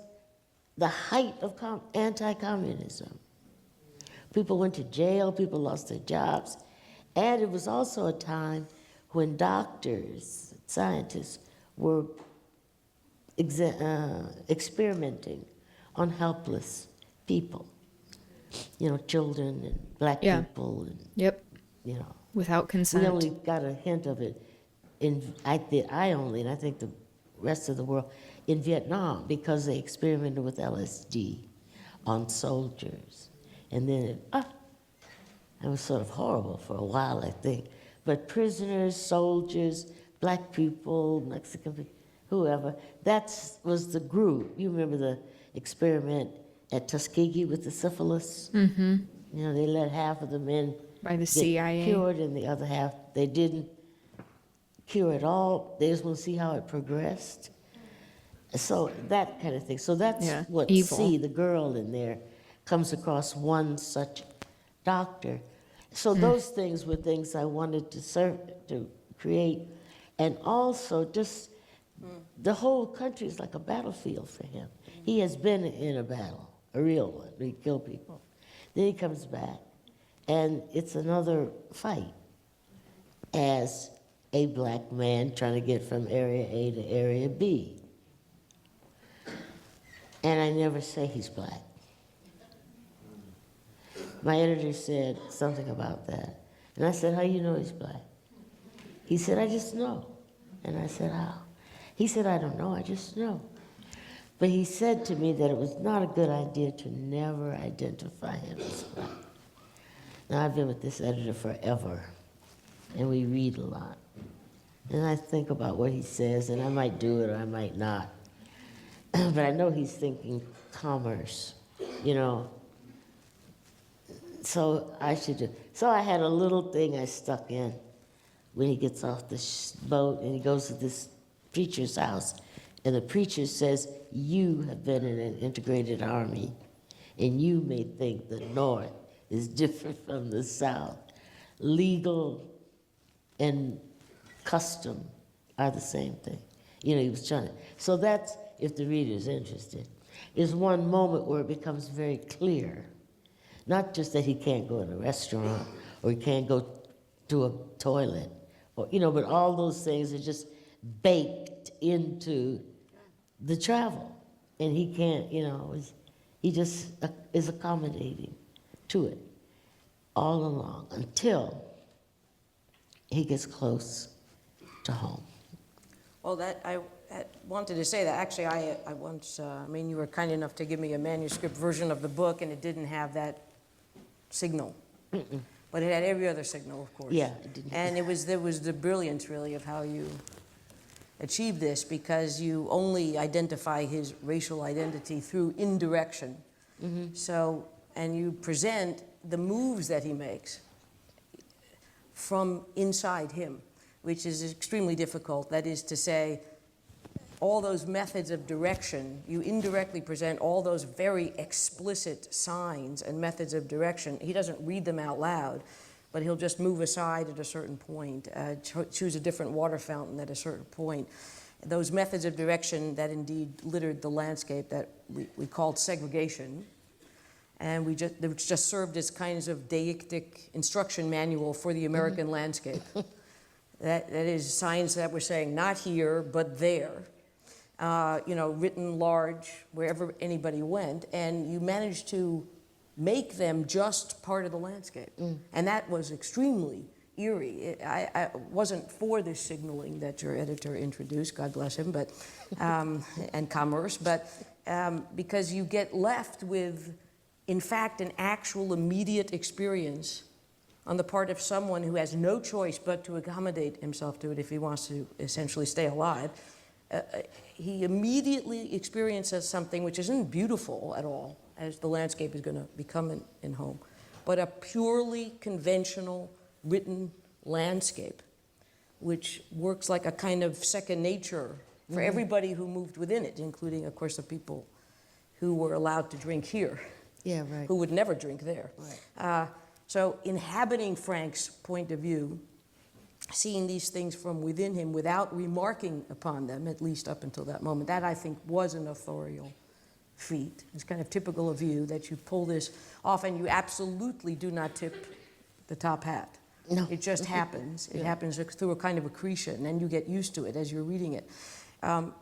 the height of anti-communism. People went to jail, people lost their jobs. And it was also a time when doctors, scientists were experimenting on helpless people. You know, children and black people. And, you know. Without consent. We only got a hint of it and I think the rest of the world, in Vietnam, because they experimented with LSD on soldiers. And then it was sort of horrible for a while, I think. But prisoners, soldiers, black people, Mexican people, whoever, that was the group. You remember the experiment at Tuskegee with the syphilis? Mm-hmm. You know, they let half of the men by the CIA cured, and the other half, they didn't cure at all. They just want to see how it progressed. So that kind of thing. So that's what evil. C, the girl in there, comes across one such doctor. So those things were things I wanted to create. And also just the whole country is like a battlefield for him. He has been in a battle, a real one. He killed people. Then he comes back, and it's another fight. as a black man trying to get from area A to area B. And I never say he's black. My editor said something about that. And I said, how you know he's black? He said, I just know. And I said, how? He said, I don't know, I just know. But he said to me that it was not a good idea to never identify him as black. Now, I've been with this editor forever, and we read a lot. And I think about what he says, and I might do it or I might not. But I know he's thinking commerce, you know. So I should do. So I had a little thing I stuck in when he gets off the boat and he goes to this preacher's house. And the preacher says, you have been in an integrated army, and you may think the North is different from the South. Legal and custom are the same thing. You know, he was trying to. So that's, if the reader's interested, is one moment where it becomes very clear. Not just that he can't go in a restaurant or he can't go to a toilet, or, you know, but all those things are just baked into the travel. And he can't, you know, he just is accommodating to it all along until he gets close to home. Well, I wanted to say that. Actually, I once, I mean, you were kind enough to give me a manuscript version of the book, and it didn't have that signal. Mm-mm. But it had every other signal, of course. Yeah, it didn't. And there was the brilliance, really, of how you achieved this, because you only identify his racial identity through indirection. Mm-hmm. So, and you present the moves that he makes from inside him, which is extremely difficult. That is to say, all those methods of direction, you indirectly present all those very explicit signs and methods of direction. He doesn't read them out loud, but he'll just move aside at a certain point, choose a different water fountain at a certain point. Those methods of direction that indeed littered the landscape that we called segregation, and which just served as kinds of deictic instruction manual for the American landscape. That is signs that were saying, not here, but there. You know, written large wherever anybody went, and you managed to make them just part of the landscape. And that was extremely eerie. I wasn't for this signaling that your editor introduced, God bless him, but, and commerce, but because you get left with, in fact, an actual immediate experience on the part of someone who has no choice but to accommodate himself to it if he wants to essentially stay alive. He immediately experiences something which isn't beautiful at all, as the landscape is going to become in home, but a purely conventional written landscape, which works like a kind of second nature for everybody who moved within it, including, of course, the people who were allowed to drink here, Yeah, right. who would never drink there. Right. So inhabiting Frank's point of view, seeing these things from within him without remarking upon them, at least up until that moment, that I think was an authorial feat. It's kind of typical of you that you pull this off, and you absolutely do not tip the top hat. No. It just happens. It happens through a kind of accretion, and you get used to it as you're reading it. And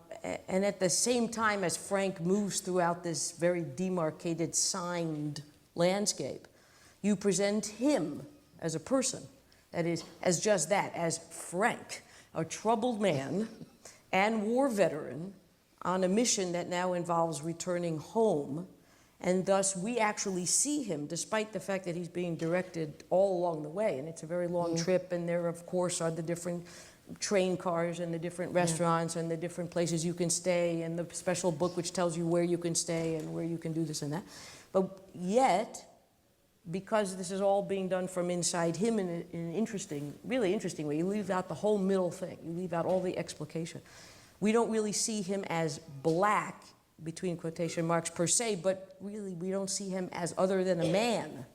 at the same time as Frank moves throughout this very demarcated, signed landscape, you present him as a person. That is, as just that, as Frank, a troubled man and war veteran on a mission that now involves returning home. And thus, we actually see him, despite the fact that he's being directed all along the way. And it's a very long trip, and there, of course, are the different train cars and the different restaurants and the different places you can stay, and the special book which tells you where you can stay and where you can do this and that. But yet, because this is all being done from inside him in an interesting, really interesting way, you leave out the whole middle thing. You leave out all the explication. We don't really see him as black, between quotation marks, per se, but really we don't see him as other than a man,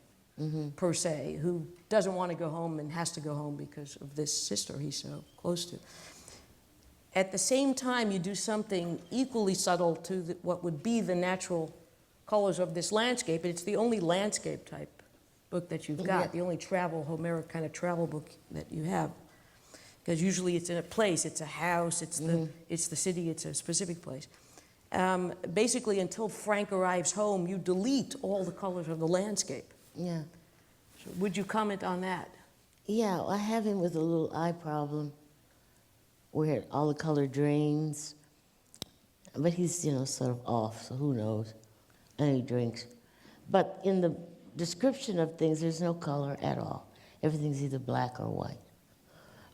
per se, who doesn't want to go home and has to go home because of this sister he's so close to. At the same time, you do something equally subtle to what would be the natural colors of this landscape, and it's the only landscape type book that you've got, the only travel, Homeric kind of travel book that you have. because usually it's in a place, it's a house, it's the city, it's a specific place. Basically, until Frank arrives home, you delete all the colors of the landscape. Yeah. So would you comment on that? Yeah, I have him with a little eye problem where all the color drains. But he's, you know, sort of off, so who knows? And he drinks. But in the description of things, there's no color at all. Everything's either black or white,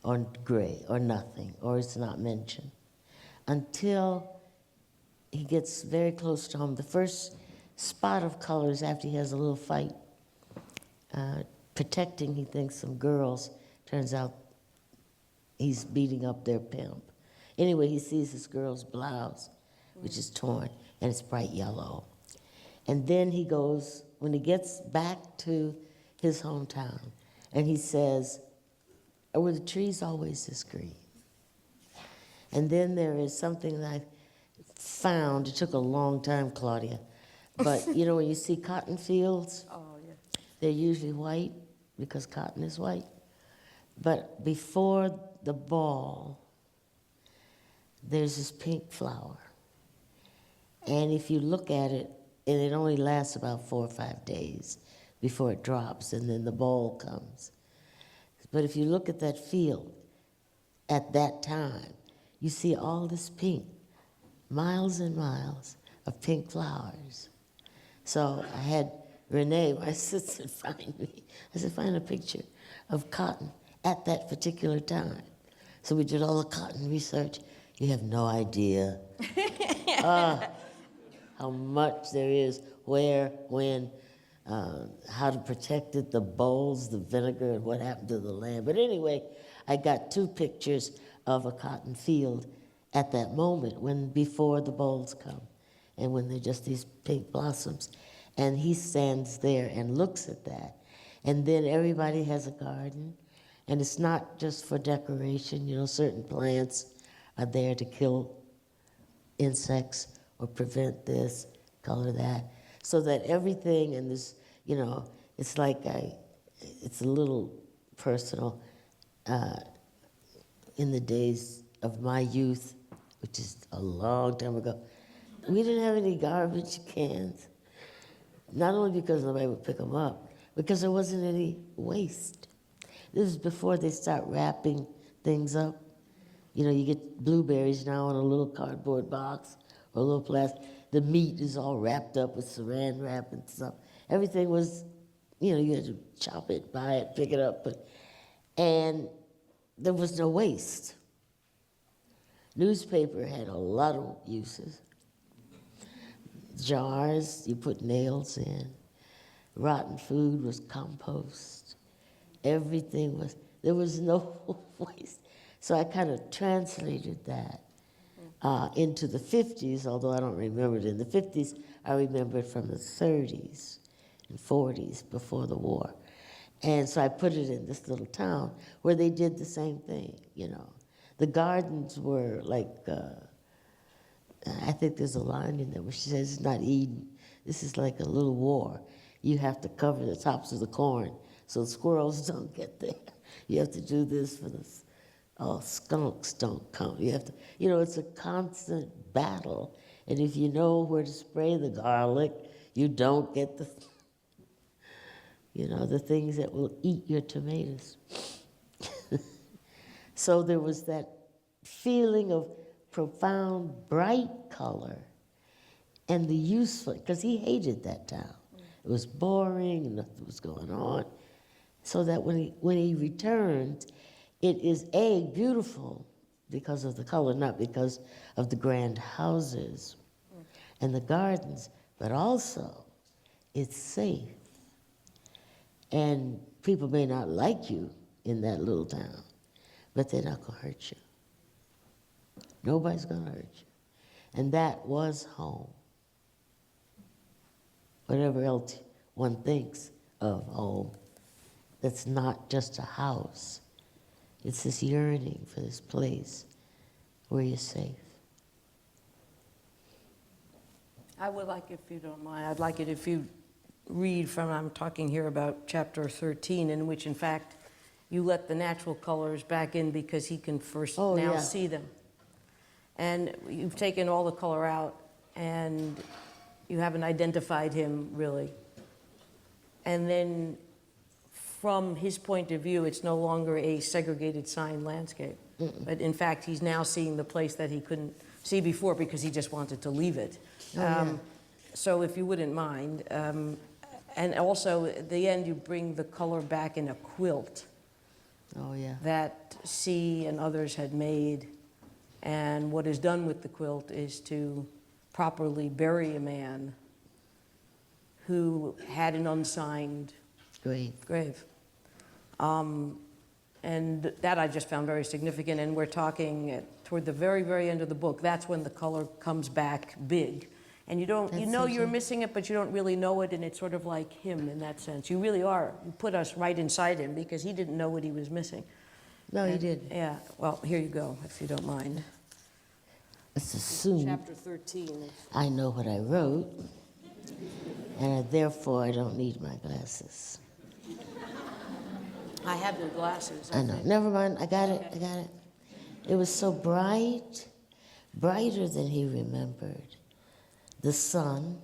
or gray, or nothing, or it's not mentioned. Until he gets very close to home. The first spot of colors after he has a little fight, protecting, he thinks, some girls. Turns out he's beating up their pimp. Anyway, he sees this girl's blouse, which is torn, and it's bright yellow. And then he goes, when he gets back to his hometown, and he says, were the trees always this green? And then there is something that I found, it took a long time, Claudia, but you know when you see cotton fields, they're usually white because cotton is white. But before the ball, there's this pink flower. And if you look at it, and it only lasts about 4 or 5 days before it drops, and then the ball comes. But if you look at that field at that time, you see all this pink, miles and miles of pink flowers. So I had Renee, my assistant, find me. I said, find a picture of cotton at that particular time. So we did all the cotton research. You have no idea how much there is, where, when, how to protect it, the bowls, the vinegar, and what happened to the land. But anyway, I got 2 pictures of a cotton field at that moment, when before the bowls come, and when they're just these pink blossoms. And he stands there and looks at that. And then everybody has a garden, and it's not just for decoration. You know, certain plants are there to kill insects or prevent this, color that, so that everything in this, you know, it's like it's a little personal. In the days of my youth, which is a long time ago, we didn't have any garbage cans. Not only because nobody would pick them up, because there wasn't any waste. This is before they start wrapping things up. You know, you get blueberries now in a little cardboard box or a little plastic. The meat is all wrapped up with saran wrap and stuff. Everything was, you know, you had to chop it, buy it, pick it up. And there was no waste. Newspaper had a lot of uses. Jars, you put nails in. Rotten food was compost. Everything was, there was no waste. So I kind of translated that into the 50s, although I don't remember it in the 50s. I remember it from the 30s and 40s, before the war. And so I put it in this little town where they did the same thing, you know. The gardens were like, I think there's a line in there where she says, it's not Eden. This is like a little war. You have to cover the tops of the corn so the squirrels don't get there. You have to do this for the skunks don't come. You have to, you know, it's a constant battle. And if you know where to spray the garlic, you don't get the, you know, the things that will eat your tomatoes. So there was that feeling of profound, bright color and the useful, because he hated that town. It was boring and nothing was going on. So that when he returned, it is beautiful because of the color, not because of the grand houses and the gardens, but also it's safe. And people may not like you in that little town, but they're not gonna hurt you. Nobody's gonna hurt you. And that was home. Whatever else one thinks of home, that's not just a house. It's this yearning for this place where you're safe. I would like, if you don't mind, I'd like it if you read from, I'm talking here about chapter 13, in which in fact you let the natural colors back in because he can first Oh, now yeah. see them. And you've taken all the color out, and you haven't identified him really. And then from his point of view, it's no longer a segregated sign landscape. But in fact, he's now seeing the place that he couldn't see before because he just wanted to leave it. Yeah. So if you wouldn't mind, and also at the end, you bring the color back in a quilt Oh, yeah. that C and others had made. And what is done with the quilt is to properly bury a man who had an unsigned grave. And that I just found very significant. And we're talking toward the very, very end of the book. That's when the color comes back big. And you know you're missing it, but you don't really know it. And it's sort of like him in that sense. You really are. You put us right inside him because he didn't know what he was missing. No, he didn't. Yeah. Well, here you go, if you don't mind. Let's assume Chapter 13. I know what I wrote, and therefore I don't need my glasses. I have your glasses. I know. think. Never mind. I got it. It was so bright, brighter than he remembered. The sun,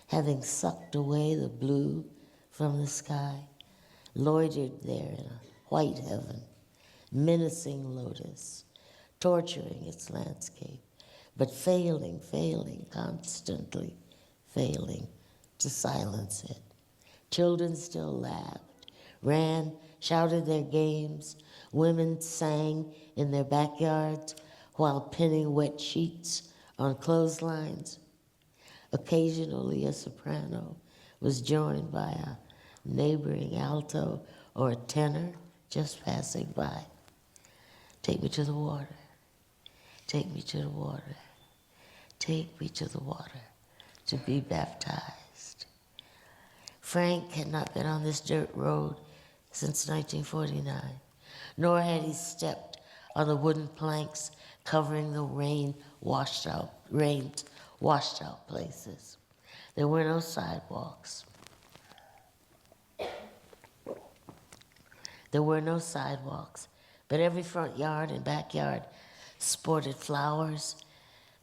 having sucked away the blue from the sky, loitered there in a white heaven, menacing lotus, torturing its landscape, but failing, constantly failing to silence it. Children still laughed, ran, shouted their games. Women sang in their backyards while pinning wet sheets on clotheslines. Occasionally a soprano was joined by a neighboring alto or a tenor just passing by. Take me to the water. Take me to the water. Take me to the water to be baptized. Frank had not been on this dirt road since 1949, nor had he stepped on the wooden planks covering the rain washed out places. There were no sidewalks. But every front yard and backyard sported flowers,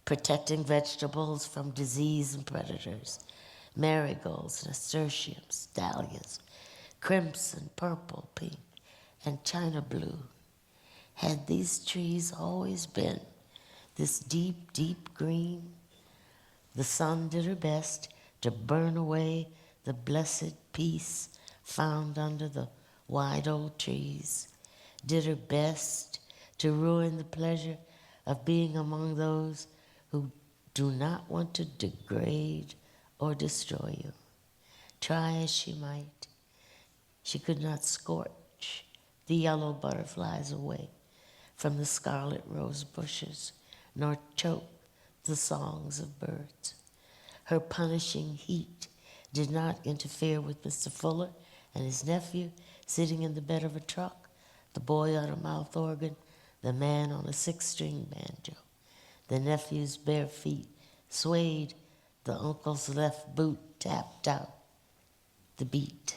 protecting vegetables from disease and predators. Marigolds, nasturtiums, dahlias, crimson, purple, pink, and china blue. Had these trees always been this deep, deep green? The sun did her best to burn away the blessed peace found under the wide old trees, did her best to ruin the pleasure of being among those who do not want to degrade or destroy you. Try as she might, she could not scorch the yellow butterflies away from the scarlet rose bushes, nor choke the songs of birds. Her punishing heat did not interfere with Mr. Fuller and his nephew sitting in the bed of a truck, the boy on a mouth organ, the man on a six-string banjo. The nephew's bare feet swayed, the uncle's left boot tapped out the beat.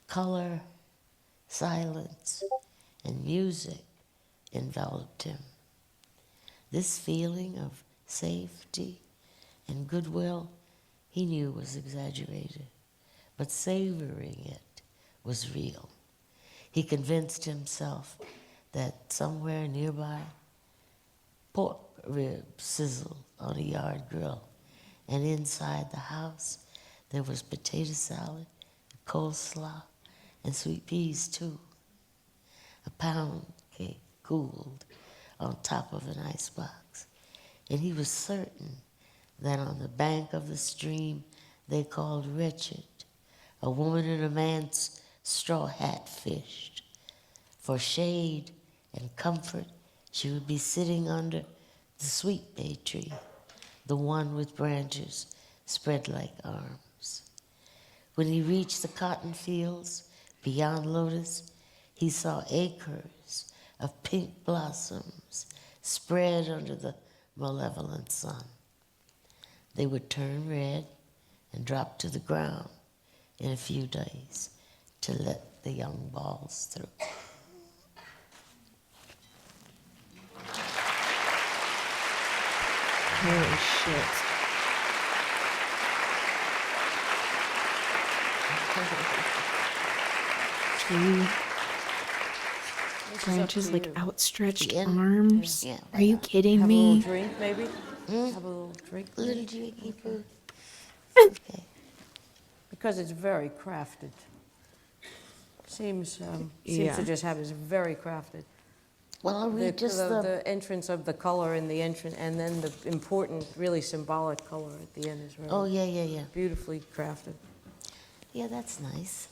Color, silence, and music enveloped him. This feeling of safety and goodwill he knew was exaggerated, but savoring it was real. He convinced himself that somewhere nearby, pork ribs sizzled on a yard grill, and inside the house there was potato salad, coleslaw, and sweet peas too. A pound cake cooled on top of an icebox, and he was certain that on the bank of the stream they called Wretched, a woman and a man's straw hat fished. For shade and comfort, she would be sitting under the sweet bay tree, the one with branches spread like arms. When he reached the cotton fields beyond Lotus, he saw acres of pink blossoms spread under the malevolent sun. They would turn red and drop to the ground in a few days, to let the young balls through. Holy shit. Tree branches, like outstretched arms. Yeah. Are you kidding Have a little me? drink, maybe? Have a little drink? A little drinky poo. Okay. Because it's very crafted. Seems Yeah. to just have is very crafted. Well, I'll read just The entrance of the color in the entrance, and then the important, really symbolic color at the end is very Oh, yeah. beautifully crafted. Yeah, that's nice.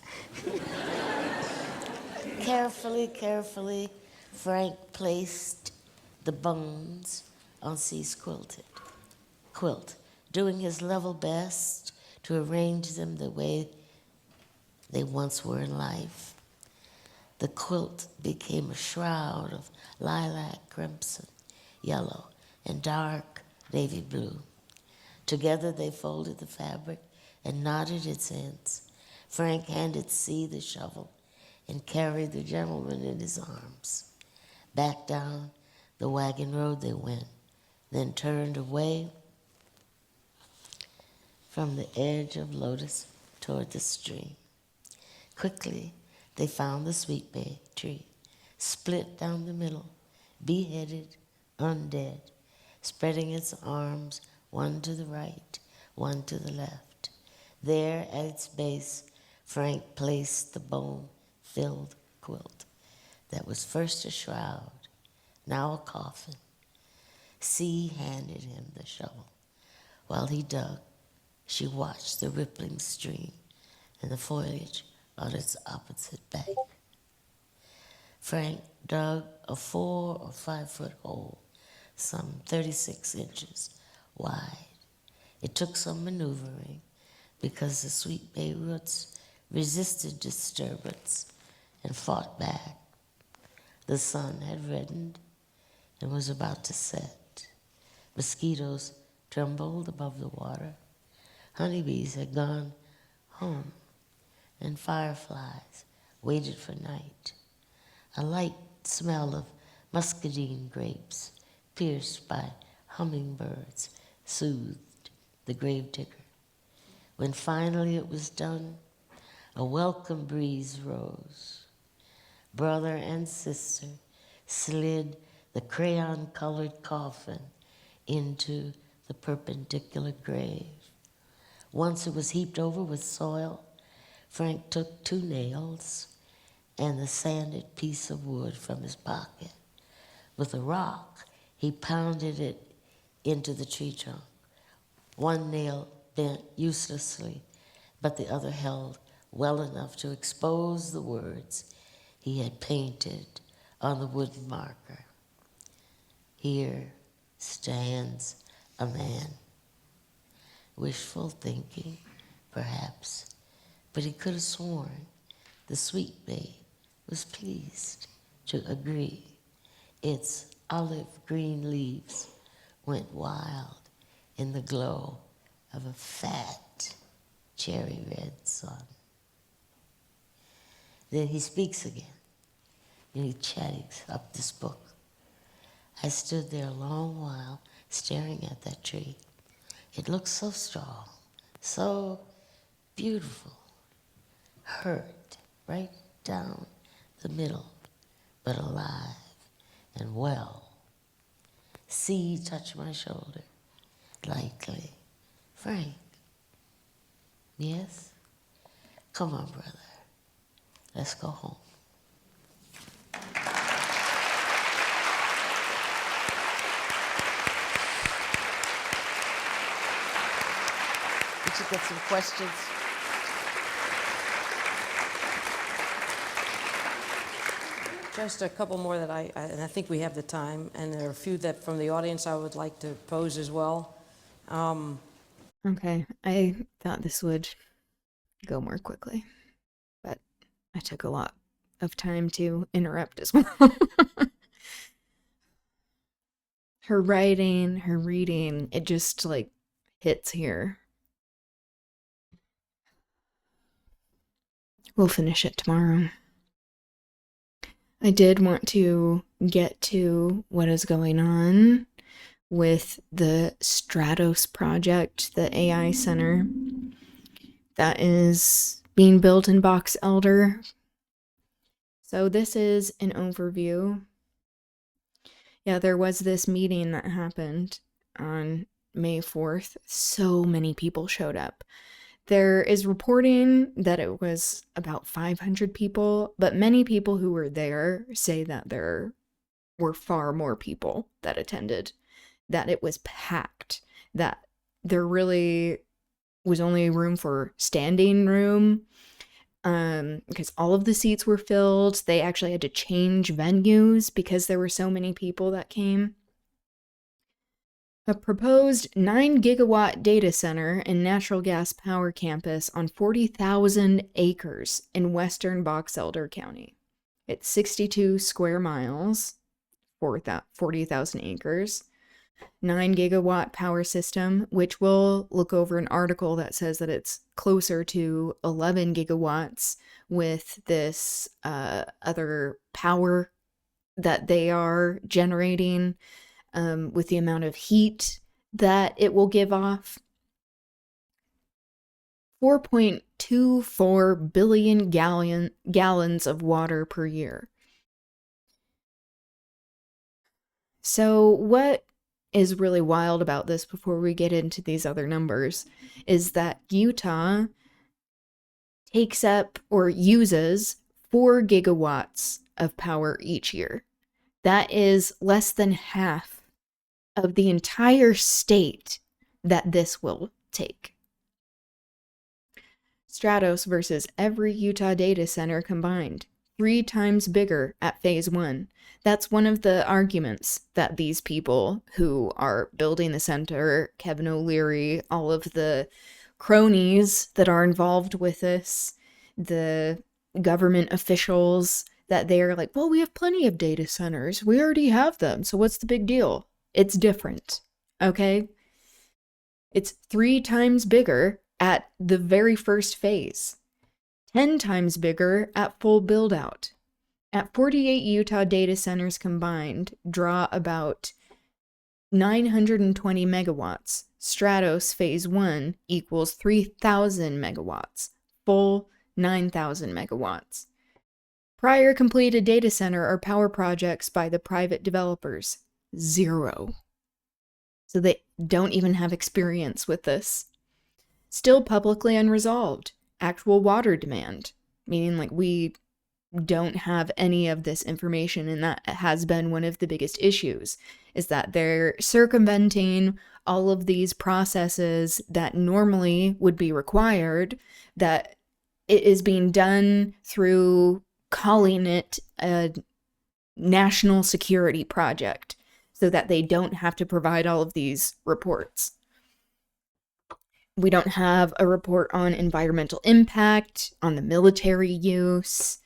Carefully, Frank placed the bones on C's quilt, doing his level best to arrange them the way they once were in life. The quilt became a shroud of lilac, crimson, yellow, and dark navy blue. Together they folded the fabric and knotted its ends. Frank handed C the shovel and carried the gentleman in his arms. Back down the wagon road they went, then turned away from the edge of Lotus toward the stream. Quickly, they found the sweet bay tree, split down the middle, beheaded, undead, spreading its arms, one to the right, one to the left. There, at its base, Frank placed the bone-filled quilt that was first a shroud, now a coffin. C handed him the shovel. While he dug, she watched the rippling stream and the foliage on its opposite bank. Frank dug a 4 or 5 foot hole, some 36 inches wide. It took some maneuvering because the sweet bay roots resisted disturbance and fought back. The sun had reddened and was about to set. Mosquitoes trembled above the water. Honeybees had gone home, and fireflies waited for night. A light smell of muscadine grapes, pierced by hummingbirds, soothed the gravedigger. When finally it was done, a welcome breeze rose. Brother and sister slid the crayon-colored coffin into the perpendicular grave. Once it was heaped over with soil, Frank took 2 nails and the sanded piece of wood from his pocket. With a rock, he pounded it into the tree trunk. One nail bent uselessly, but the other held well enough to expose the words he had painted on the wooden marker. Here stands a man. Wishful thinking, perhaps, but he could have sworn the sweet bay was pleased to agree. Its olive green leaves went wild in the glow of a fat cherry red sun. Then he speaks again, and he chattings up this book. I stood there a long while staring at that tree. It looked so strong, so beautiful, hurt right down the middle, but alive and well. C touched my shoulder lightly. Frank, yes? Come on, brother. Let's go home. Did you get some questions? Just a couple more that and I think we have the time, and there are a few that from the audience I would like to pose as well. Okay, I thought this would go more quickly, but I took a lot of time to interrupt as well. Her writing, her reading, it just like hits here. We'll finish it tomorrow. I did want to get to what is going on with the Stratos project, the AI center that is being built in Box Elder. So this is an overview. Yeah, there was this meeting that happened on May 4th. So many people showed up. There is reporting that it was about 500 people, but many people who were there say that there were far more people that attended, that it was packed, that there really was only room for standing room, because all of the seats were filled. They actually had to change venues because there were so many people that came. A proposed 9 gigawatt data center and natural gas power campus on 40,000 acres in western Box Elder County. It's 62 square miles, 40,000 acres. 9 gigawatt power system, which we'll look over an article that says that it's closer to 11 gigawatts with this other power that they are generating, with the amount of heat that it will give off. 4.24 billion gallons of water per year. So what is really wild about this, before we get into these other numbers, is that Utah takes up or uses 4 gigawatts of power each year. That is less than half of the entire state that this will take. Stratos versus every Utah data center combined, 3 times bigger at phase 1. That's one of the arguments that these people who are building the center, Kevin O'Leary, all of the cronies that are involved with this, the government officials, that they're like, well, we have plenty of data centers. We already have them. So what's the big deal? It's different, okay? It's 3 times bigger at the very first phase, 10 times bigger at full build out. At 48 Utah data centers combined, draw about 920 megawatts. Stratos phase 1 equals 3,000 megawatts, full 9,000 megawatts. Prior completed data center or power projects by the private developers, 0. So they don't even have experience with this. Still publicly unresolved. Actual water demand, meaning like we don't have any of this information, and that has been one of the biggest issues, is that they're circumventing all of these processes that normally would be required, that it is being done through calling it a national security project so that they don't have to provide all of these reports. We don't have a report on environmental impact, on the military use,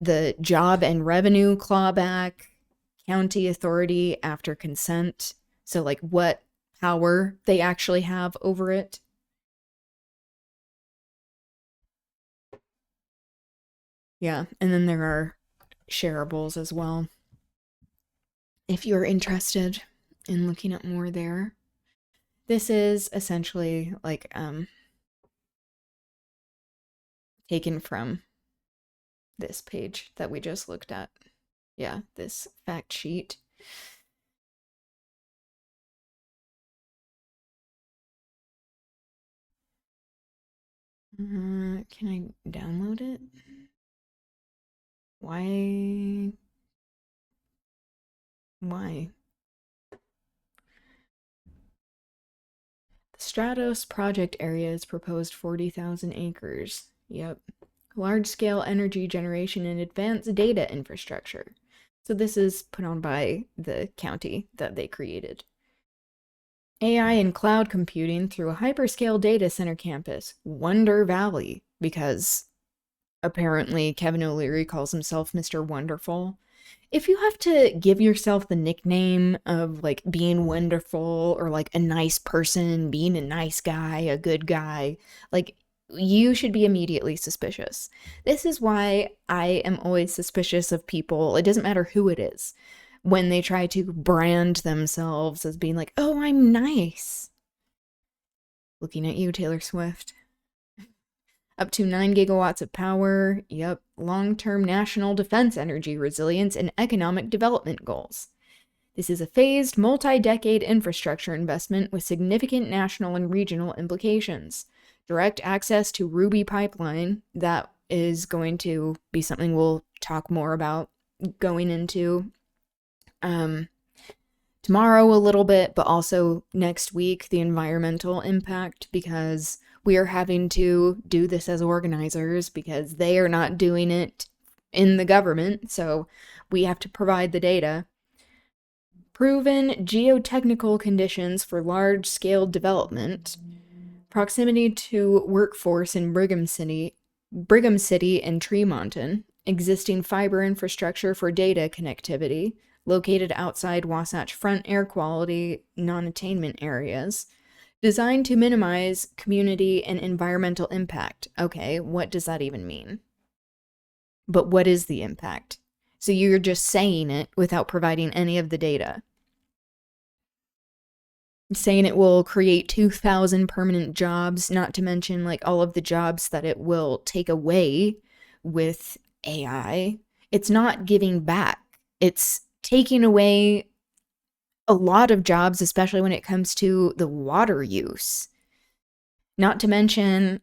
the job and revenue clawback, county authority after consent. So like what power they actually have over it. Yeah, and then there are shareables as well, if you're interested in looking at more there. This is essentially like taken from this page that we just looked at. Yeah, this fact sheet. Can I download it? Why? The Stratos project area is proposed 40,000 acres. Yep. Large-scale energy generation and advanced data infrastructure. So this is put on by the county that they created. AI and cloud computing through a hyperscale data center campus, Wonder Valley, because apparently Kevin O'Leary calls himself Mr. Wonderful. If you have to give yourself the nickname of like being wonderful or like a nice person, being a nice guy, a good guy, like you should be immediately suspicious. This is why I am always suspicious of people, it doesn't matter who it is, when they try to brand themselves as being like, oh, I'm nice. Looking at you, Taylor Swift. Up to 9 gigawatts of power. Yep. Long-term national defense energy resilience and economic development goals. This is a phased, multi-decade infrastructure investment with significant national and regional implications. Direct access to Ruby pipeline, that is going to be something we'll talk more about going into tomorrow a little bit, but also next week, the environmental impact, because we are having to do this as organizers because they are not doing it in the government, so we have to provide the data. Proven geotechnical conditions for large-scale development. Proximity to workforce in Brigham City and Tremonton. Existing fiber infrastructure for data connectivity. Located outside Wasatch Front air quality non-attainment areas. Designed to minimize community and environmental impact. Okay, what does that even mean? But what is the impact? So you're just saying it without providing any of the data. Saying it will create 2,000 permanent jobs, not to mention like all of the jobs that it will take away with AI. It's not giving back. It's taking away a lot of jobs, especially when it comes to the water use. Not to mention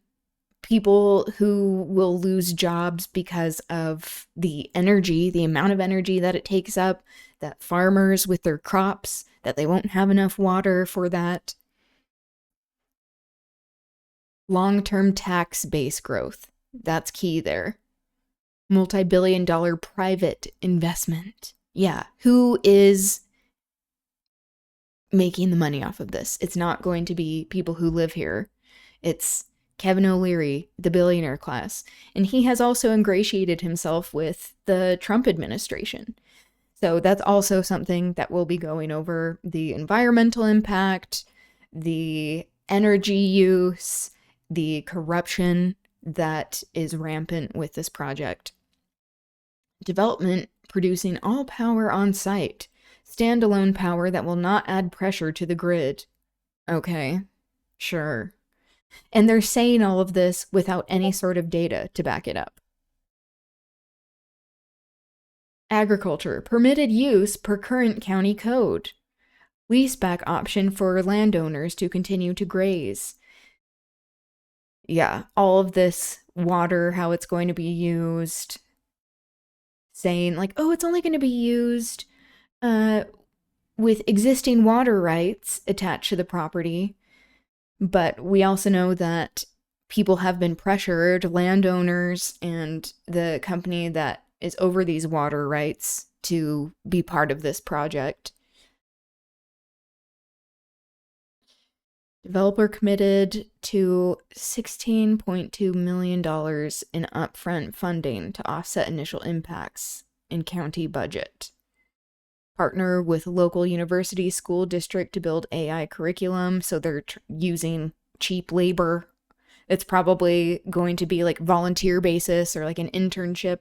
people who will lose jobs because of the energy, the amount of energy that it takes up, that farmers with their crops, that they won't have enough water for that. Long-term tax base growth. That's key there. Multi-billion-dollar private investment. Yeah, who is making the money off of this? It's not going to be people who live here. It's Kevin O'Leary, the billionaire class. And he has also ingratiated himself with the Trump administration. So that's also something that we'll be going over. The environmental impact, the energy use, the corruption that is rampant with this project. Development producing all power on site. Standalone power that will not add pressure to the grid. Okay, sure. And they're saying all of this without any sort of data to back it up. Agriculture, permitted use per current county code. Leaseback option for landowners to continue to graze. Yeah, all of this water, how it's going to be used. Saying like, oh, it's only going to be used with existing water rights attached to the property. But we also know that people have been pressured, landowners and the company that is over these water rights, to be part of this project. Developer committed to $16.2 million in upfront funding to offset initial impacts in county budget. Partner with local university school district to build AI curriculum, so they're using cheap labor. It's probably going to be like volunteer basis or like an internship.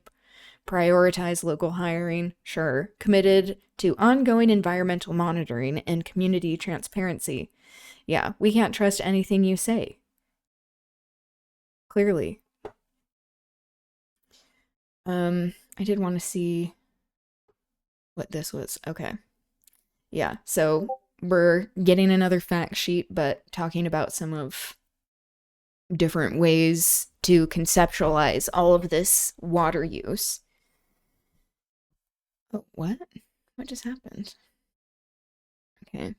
Prioritize local hiring, sure. Committed to ongoing environmental monitoring and community transparency. Yeah, we can't trust anything you say. Clearly. I did want to see what this was. Okay. Yeah, so we're getting another fact sheet, but talking about some of different ways to conceptualize all of this water use. Oh, what? What just happened? Okay.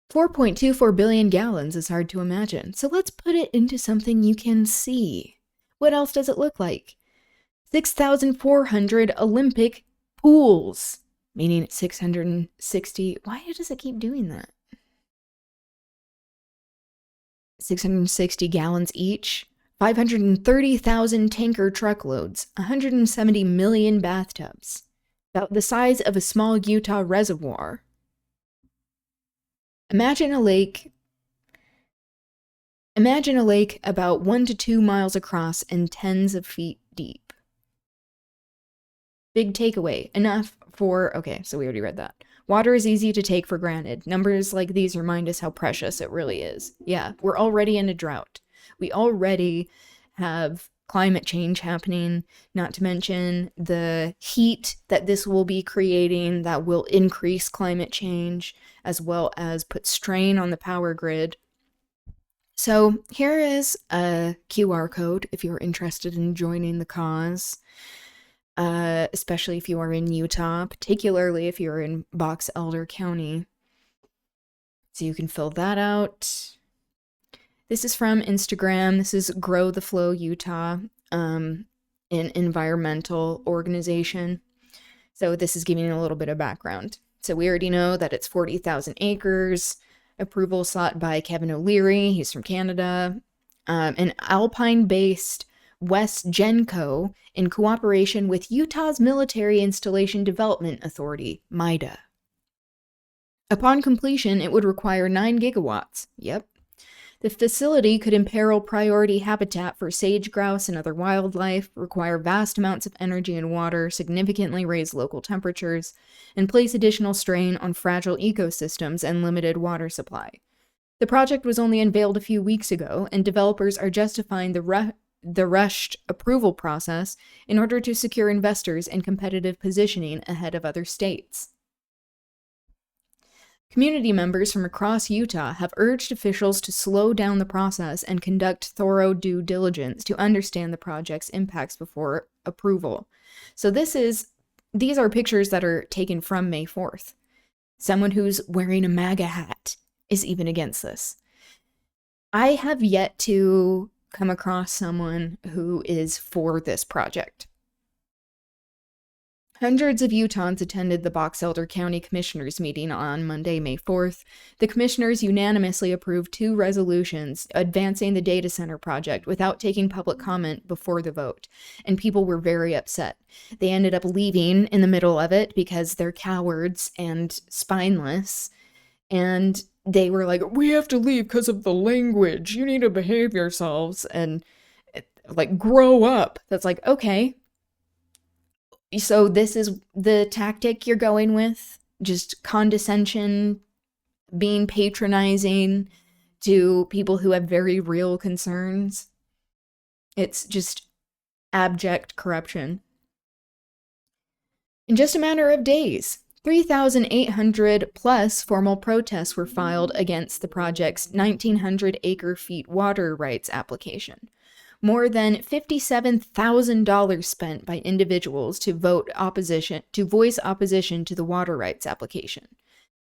4.24 billion gallons is hard to imagine, so let's put it into something you can see. What else does it look like? 6,400 Olympic pools, meaning 660. Why does it keep doing that? 660 gallons each, 530,000 tanker truckloads, 170 million bathtubs, about the size of a small Utah reservoir. Imagine a lake. Imagine a lake about 1 to 2 miles across and tens of feet deep. Big takeaway. Enough for... Okay, so we already read that. Water is easy to take for granted. Numbers like these remind us how precious it really is. Yeah, we're already in a drought. We already have climate change happening, not to mention the heat that this will be creating that will increase climate change, as well as put strain on the power grid. So here is a QR code if you're interested in joining the cause, especially if you are in Utah, particularly if you're in Box Elder County. So you can fill that out. This is from Instagram. This is Grow the Flow Utah, an environmental organization. So this is giving a little bit of background. So we already know that it's 40,000 acres. Approval sought by Kevin O'Leary. He's from Canada. An Alpine-based West Genco in cooperation with Utah's Military Installation Development Authority, MIDA. Upon completion, it would require 9 gigawatts. Yep. The facility could imperil priority habitat for sage grouse and other wildlife, require vast amounts of energy and water, significantly raise local temperatures, and place additional strain on fragile ecosystems and limited water supply. The project was only unveiled a few weeks ago, and developers are justifying the rushed approval process in order to secure investors and competitive positioning ahead of other states. Community members from across Utah have urged officials to slow down the process and conduct thorough due diligence to understand the project's impacts before approval. So these are pictures that are taken from May 4th. Someone who's wearing a MAGA hat is even against this. I have yet to come across someone who is for this project. Hundreds of Utahns attended the Box Elder County Commissioners meeting on Monday, May 4th. The commissioners unanimously approved 2 resolutions advancing the data center project without taking public comment before the vote, and people were very upset. They ended up leaving in the middle of it because they're cowards and spineless, and they were like, we have to leave because of the language. You need to behave yourselves and like grow up. That's like, okay. So this is the tactic you're going with? Just condescension, being patronizing to people who have very real concerns? It's just abject corruption. In just a matter of days, 3,800 plus formal protests were filed against the project's 1,900 acre-feet water rights application. More than $57,000 spent by individuals to voice opposition to the water rights application.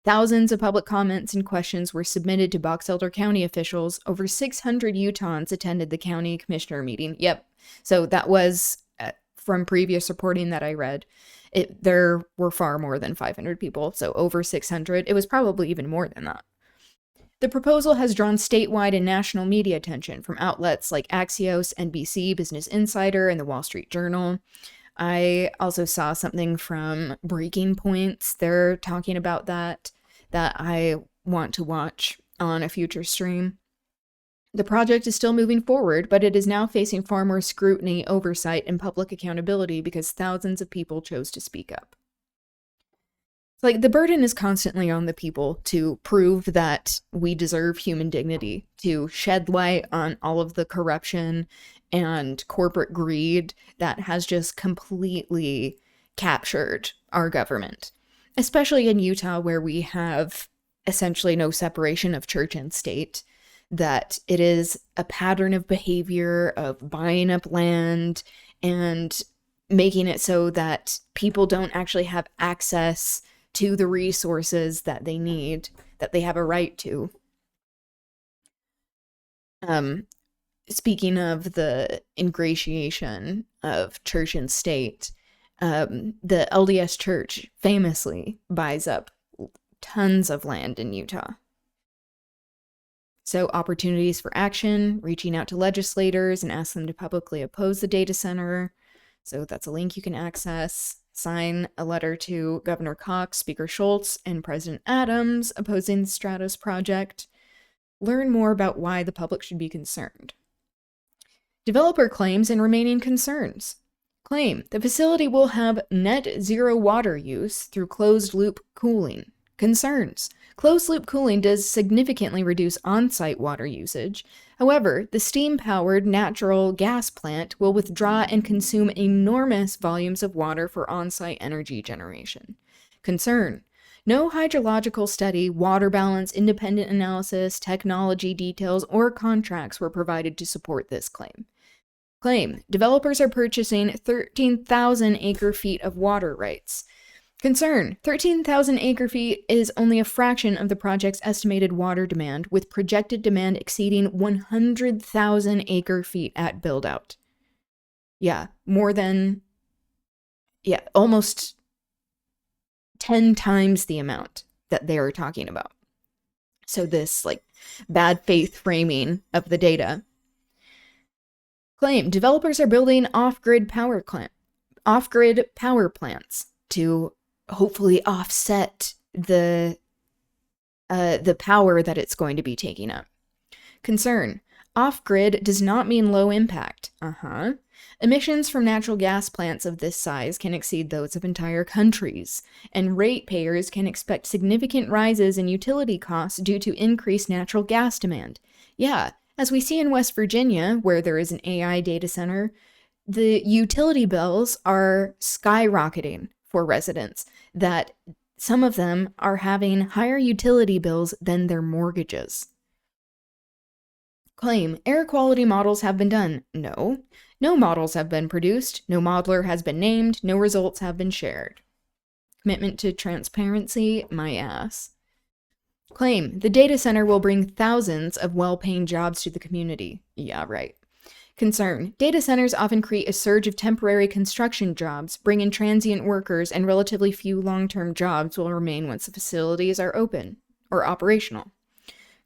Thousands of public comments and questions were submitted to Box Elder County officials. Over 600 Utahns attended the county commissioner meeting. Yep. So that was from previous reporting that I read. There were far more than 500 people, so over 600. It was probably even more than that. The proposal has drawn statewide and national media attention from outlets like Axios, NBC, Business Insider, and the Wall Street Journal. I also saw something from Breaking Points. They're talking about that I want to watch on a future stream. The project is still moving forward, but it is now facing far more scrutiny, oversight, and public accountability because thousands of people chose to speak up. Like, the burden is constantly on the people to prove that we deserve human dignity, to shed light on all of the corruption and corporate greed that has just completely captured our government, especially in Utah, where we have essentially no separation of church and state, that it is a pattern of behavior of buying up land and making it so that people don't actually have access to the resources that they need, that they have a right to. Speaking of the ingratiation of church and state, the LDS Church famously buys up tons of land in Utah. So opportunities for action, reaching out to legislators and ask them to publicly oppose the data center. So that's a link you can access. Sign a letter to Governor Cox, Speaker Schultz, and President Adams opposing the Stratos project. Learn more about why the public should be concerned. Developer claims and remaining concerns. Claim the facility will have net zero water use through closed-loop cooling. Concerns. Closed-loop cooling does significantly reduce on-site water usage. However, the steam-powered natural gas plant will withdraw and consume enormous volumes of water for on-site energy generation. Concern. No hydrological study, water balance, independent analysis, technology details, or contracts were provided to support this claim. Claim. Developers are purchasing 13,000 acre-feet of water rights. Concern. 13,000 acre-feet is only a fraction of the project's estimated water demand, with projected demand exceeding 100,000 acre-feet at build-out. Yeah, almost 10 times the amount that they are talking about. So this, bad faith framing of the data. Claim. Developers are building off-grid power plants to hopefully offset the power that it's going to be taking up. Concern. Off-grid does not mean low impact. Emissions from natural gas plants of this size can exceed those of entire countries, and ratepayers can expect significant rises in utility costs due to increased natural gas demand. Yeah, as we see in West Virginia, where there is an AI data center, the utility bills are skyrocketing for residents, that some of them are having higher utility bills than their mortgages. Claim. Air quality models have been done. No. No models have been produced. No modeler has been named. No results have been shared. Commitment to transparency? My ass. Claim. The data center will bring thousands of well-paying jobs to the community. Yeah, right. Concern. Data centers often create a surge of temporary construction jobs, bring in transient workers, and relatively few long-term jobs will remain once the facilities are open or operational.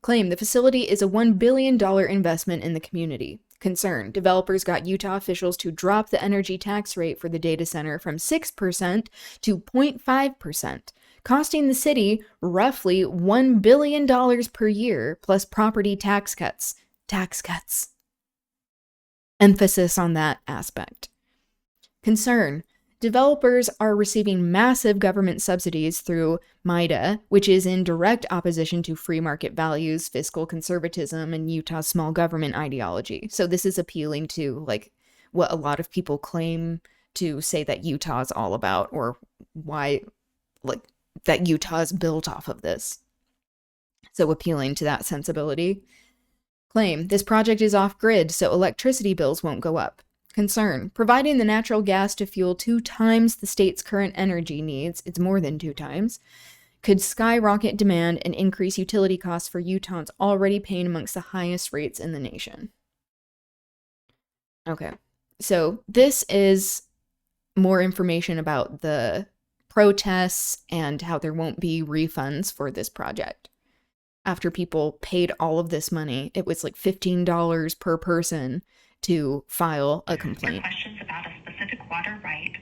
Claim. The facility is a $1 billion investment in the community. Concern. Developers got Utah officials to drop the energy tax rate for the data center from 6% to 0.5%, costing the city roughly $1 billion per year plus property tax cuts. Tax cuts. Emphasis on that aspect. Concern. Developers are receiving massive government subsidies through MIDA, which is in direct opposition to free market values, fiscal conservatism, and Utah's small government ideology. So this is appealing to what a lot of people claim to say that Utah is all about, or why that Utah is built off of this. So appealing to that sensibility. Claim. This project is off-grid, so electricity bills won't go up. Concern. Providing the natural gas to fuel 2 times the state's current energy needs, it's more than 2 times, could skyrocket demand and increase utility costs for Utahns already paying amongst the highest rates in the nation. Okay, so this is more information about the protests and how there won't be refunds for this project. After people paid all of this money, it was $15 per person to file a complaint. For questions about a specific water right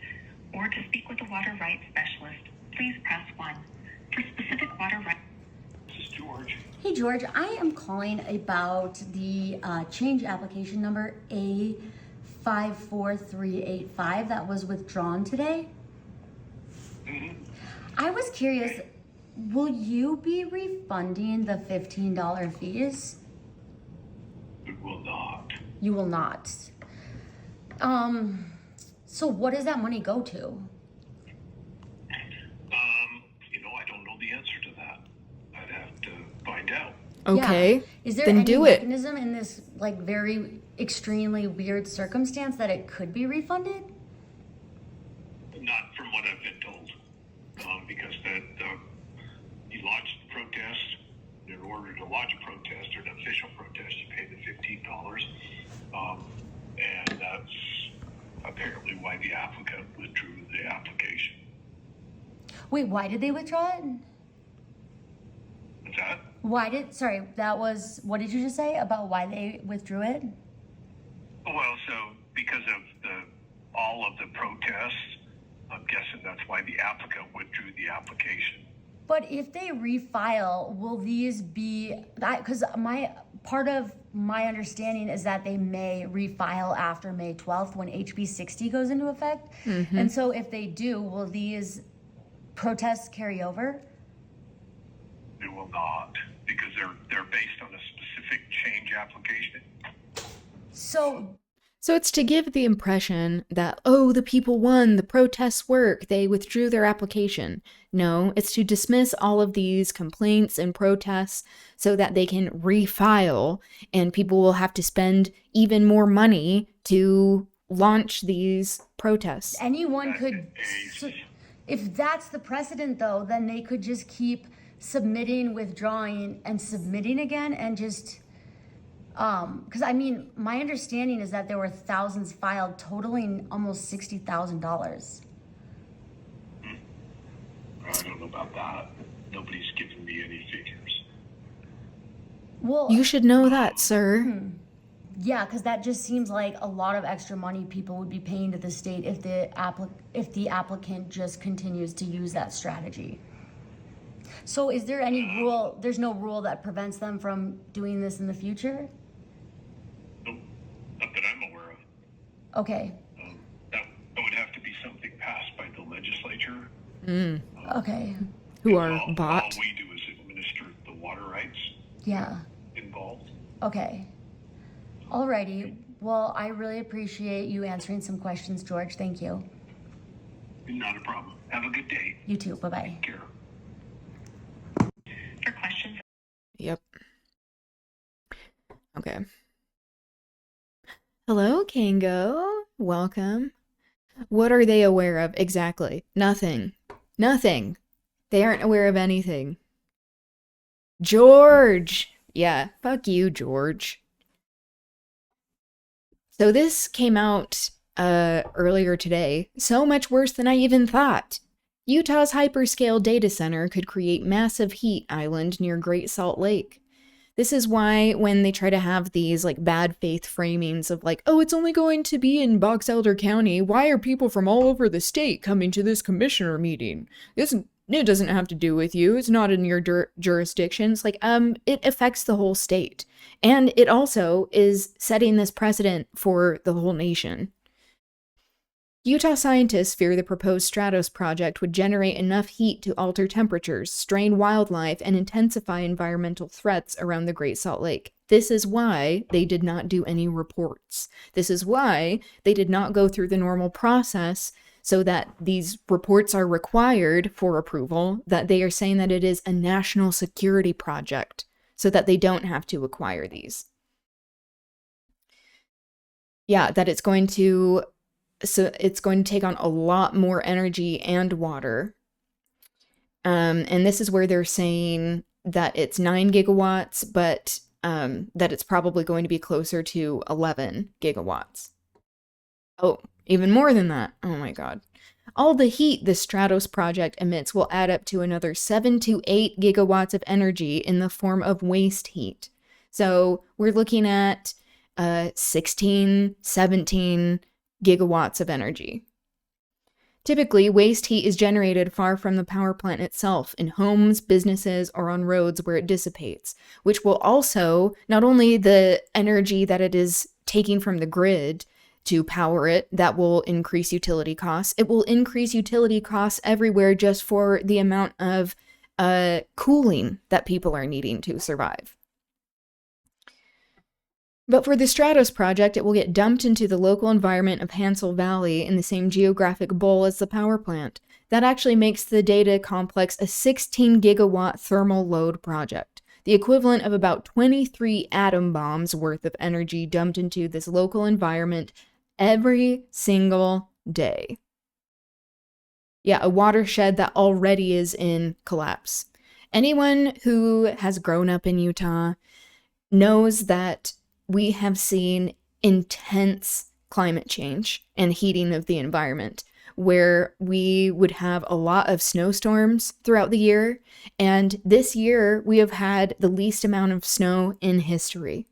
or to speak with a water rights specialist, please press 1. For specific water rights. This is George. Hey George, I am calling about the change application number A54385 that was withdrawn today. I was curious, will you be refunding the $15 fees? It will not. You will not. So what does that money go to? I don't know the answer to that. I'd have to find out. Okay, yeah. Is there then any do it. mechanism in this very extremely weird circumstance that it could be refunded? Not from what I've been told. Because you launched the protest. In order to launch a protest or an official protest, you pay the $15. And that's apparently why the applicant withdrew the application. Wait, why did they withdraw it? What's that? What did you just say about why they withdrew it? Well, so because of all of the protests, I'm guessing that's why the applicant withdrew the application. But if they refile, will these be, because part of my understanding is that they may refile after May 12th when HB 60 goes into effect. And so if they do, will these protests carry over? They will not, because they're based on a specific change application. So it's to give the impression that, oh, the people won, the protests work, they withdrew their application. No, it's to dismiss all of these complaints and protests so that they can refile, and people will have to spend even more money to launch these protests. Anyone could, if that's the precedent though, then they could just keep submitting, withdrawing, and submitting again, and just, because I mean, my understanding is that there were thousands filed, totaling almost $60,000. I don't know about that. Nobody's given me any figures. Well, you should know that, sir. Yeah, because that just seems like a lot of extra money people would be paying to the state if the applicant just continues to use that strategy. So is there any rule, there's no rule that prevents them from doing this in the future? Nope, not that I'm aware of. Okay. That would have to be something passed by the legislature. Okay. Who are all bought. we do is administer the water rights Yeah. involved. Okay. Alrighty. Well, I really appreciate you answering some questions, George. Thank you. Not a problem. Have a good day. You too. Bye-bye. Take care. For questions, Yep. Okay. Hello, Kango. Welcome. What are they aware of? Exactly. Nothing. Nothing. They aren't aware of anything. George! Yeah, fuck you, George. So this came out earlier today. So much worse than I even thought. Utah's hyperscale data center could create massive heat island near Great Salt Lake. This is why when they try to have these like bad faith framings of like, oh, it's only going to be in Box Elder County. Why are people from all over the state coming to this commissioner meeting? It doesn't have to do with you. It's not in your jurisdiction. It's like, it affects the whole state. And it also is setting this precedent for the whole nation. Utah scientists fear the proposed Stratos project would generate enough heat to alter temperatures, strain wildlife, and intensify environmental threats around the Great Salt Lake. This is why they did not do any reports. This is why they did not go through the normal process so that these reports are required for approval, that they are saying that it is a national security project so that they don't have to acquire these. Yeah, that it's going to take on a lot more energy and water. And this is where they're saying that it's 9 gigawatts, but that it's probably going to be closer to 11 gigawatts. Oh, even more than that. Oh my God. All the heat the Stratos project emits will add up to another 7 to 8 gigawatts of energy in the form of waste heat. So we're looking at 16, 17 gigawatts of energy. Typically, waste heat is generated far from the power plant itself, in homes, businesses, or on roads where it dissipates, which will also, not only the energy that it is taking from the grid to power it, that will increase utility costs. It will increase utility costs everywhere just for the amount of cooling that people are needing to survive. But for the Stratos project, it will get dumped into the local environment of Hansel Valley in the same geographic bowl as the power plant. That actually makes the data complex a 16 gigawatt thermal load project, the equivalent of about 23 atom bombs worth of energy dumped into this local environment every single day. Yeah, a watershed that already is in collapse. Anyone who has grown up in Utah knows that we have seen intense climate change and heating of the environment, where we would have a lot of snowstorms throughout the year. And this year, we have had the least amount of snow in history.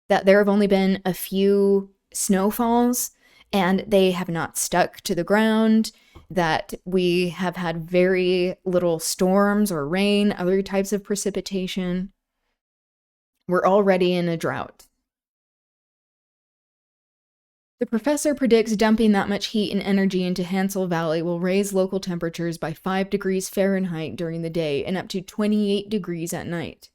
That there have only been a few snowfalls, and they have not stuck to the ground. that we have had very little storms or rain, other types of precipitation. We're already in a drought. The professor predicts dumping that much heat and energy into Hansel Valley will raise local temperatures by 5 degrees Fahrenheit during the day and up to 28 degrees at night.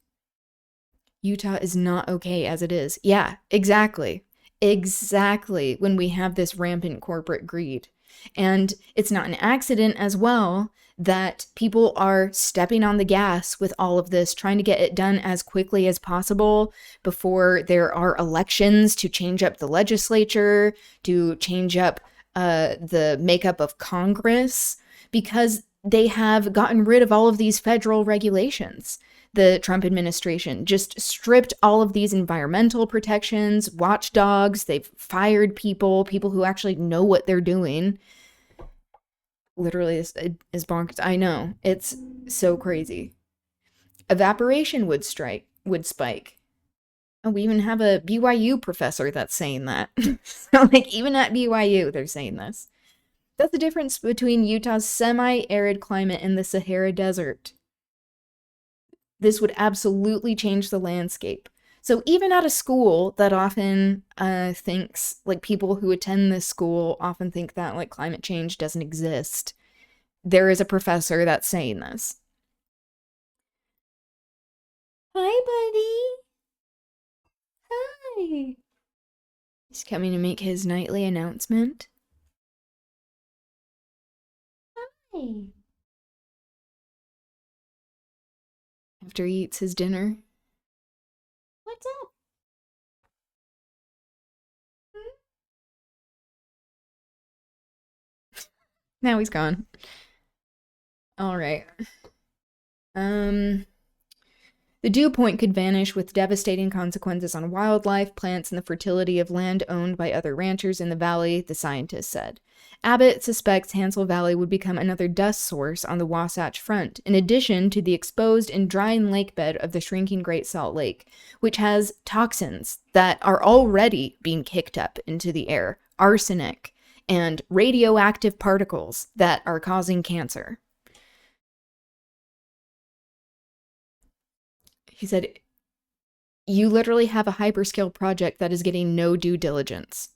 Utah is not okay as it is. Yeah, exactly. Exactly, when we have this rampant corporate greed. And it's not an accident as well that people are stepping on the gas with all of this, trying to get it done as quickly as possible before there are elections to change up the legislature, to change up the makeup of Congress, because they have gotten rid of all of these federal regulations. The Trump administration just stripped all of these environmental protections, watchdogs. They've fired people who actually know what they're doing. Literally is bonkers. I know. It's so crazy. Evaporation would spike. Oh, we even have a BYU professor that's saying that. So, like, even at BYU, they're saying this. That's the difference between Utah's semi-arid climate and the Sahara Desert. This would absolutely change the landscape. So even at a school that often thinks, like, people who attend this school often think that, like, climate change doesn't exist, there is a professor that's saying this. Hi, buddy. Hi. He's coming to make his nightly announcement. Hi. After he eats his dinner. What's up? Now he's gone. All right. The dew point could vanish with devastating consequences on wildlife, plants, and the fertility of land owned by other ranchers in the valley, the scientists said. Abbott suspects Hansel Valley would become another dust source on the Wasatch Front, in addition to the exposed and drying lake bed of the shrinking Great Salt Lake, which has toxins that are already being kicked up into the air, arsenic, and radioactive particles that are causing cancer. He said, you literally have a hyperscale project that is getting no due diligence.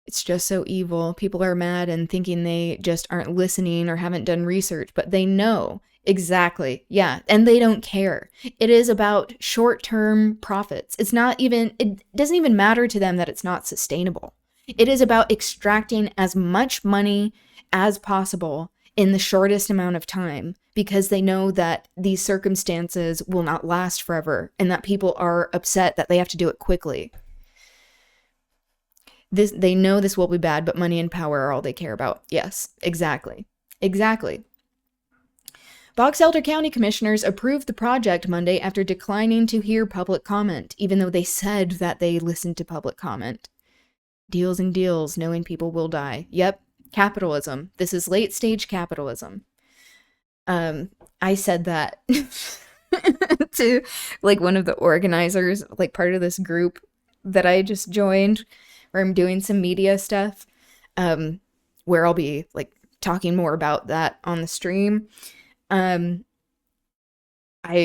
It's just so evil. People are mad and thinking they just aren't listening or haven't done research, but they know exactly. Yeah, and they don't care. It is about short-term profits. It doesn't even matter to them that it's not sustainable. It is about extracting as much money as possible in the shortest amount of time, because they know that these circumstances will not last forever and that people are upset that they have to do it quickly. They know this will be bad, but money and power are all they care about. Yes, exactly. Exactly. Box Elder County commissioners approved the project Monday after declining to hear public comment, even though they said that they listened to public comment. Deals and deals, knowing people will die. Yep. Capitalism. This is late stage capitalism. I said that to, like, one of the organizers, like, part of this group that I just joined, where I'm doing some media stuff, where I'll be, like, talking more about that on the stream. I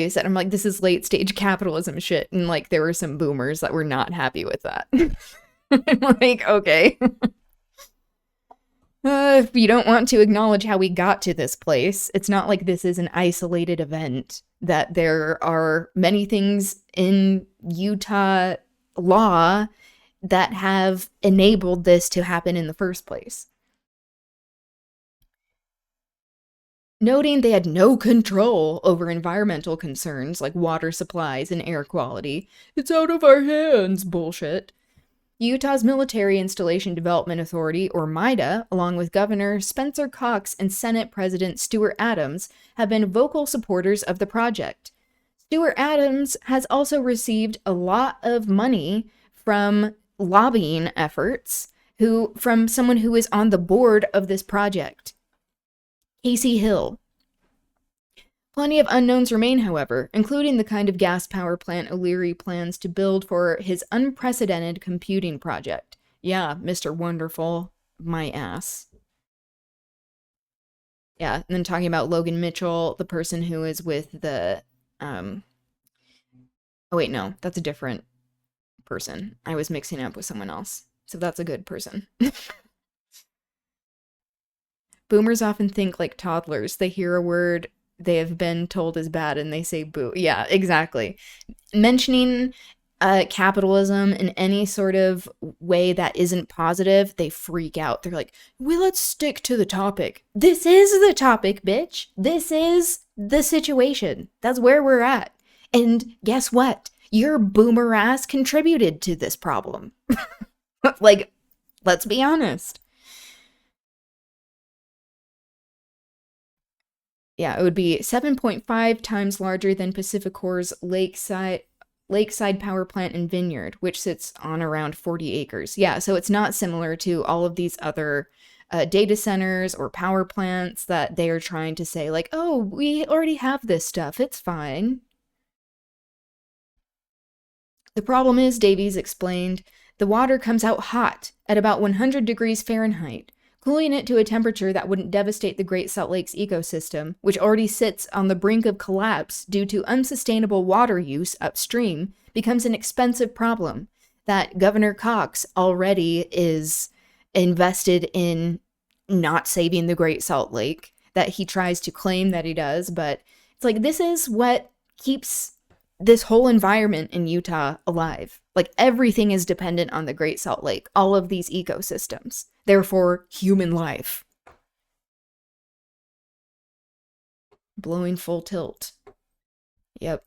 said, I'm like, this is late stage capitalism shit, and, like, there were some boomers that were not happy with that. I'm like, okay. If you don't want to acknowledge how we got to this place, it's not like this is an isolated event, that there are many things in Utah law that have enabled this to happen in the first place. Noting they had no control over environmental concerns like water supplies and air quality. It's out of our hands, bullshit. Utah's Military Installation Development Authority, or MIDA, along with Governor Spencer Cox and Senate President Stuart Adams, have been vocal supporters of the project. Stuart Adams has also received a lot of money from lobbying efforts from someone who is on the board of this project, Casey Hill. Plenty of unknowns remain, however, including the kind of gas power plant O'Leary plans to build for his unprecedented computing project. Yeah, Mr. Wonderful. my ass. Yeah, and then talking about Logan Mitchell, the person who is with the, oh wait, no, that's a different person. I was mixing up with someone else. So that's a good person. Boomers often think like toddlers. They hear a word they have been told is bad and they say boo. Yeah, exactly. Mentioning capitalism in any sort of way that isn't positive, they freak out. They're like, well, let's stick to the topic. This is the topic, bitch. This is the situation. That's where we're at. And guess what? Your boomer ass contributed to this problem. Like, let's be honest. Yeah, it would be 7.5 times larger than Pacificor's Lakeside Power Plant and Vineyard, which sits on around 40 acres. Yeah, so it's not similar to all of these other data centers or power plants that they are trying to say, like, oh, we already have this stuff, it's fine. The problem is, Davies explained, the water comes out hot at about 100 degrees Fahrenheit. Cooling it to a temperature that wouldn't devastate the Great Salt Lake's ecosystem, which already sits on the brink of collapse due to unsustainable water use upstream, becomes an expensive problem that Governor Cox already is invested in not saving the Great Salt Lake, that he tries to claim that he does, but it's like, this is what keeps this whole environment in Utah alive. Like, everything is dependent on the Great Salt Lake, all of these ecosystems. Therefore, human life. Blowing full tilt. Yep.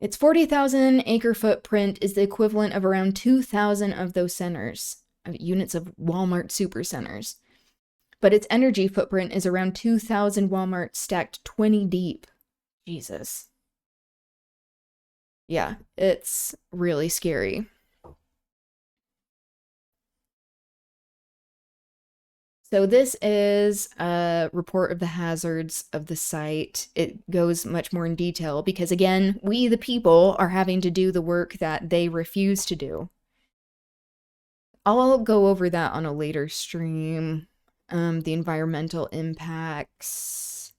Its 40,000 acre footprint is the equivalent of around 2,000 of those centers, units of Walmart supercenters. But its energy footprint is around 2,000 Walmarts stacked 20 deep. Jesus. Yeah, it's really scary. So this is a report of the hazards of the site. It goes much more in detail because, again, we the people are having to do the work that they refuse to do. I'll go over that on a later stream. The environmental impacts.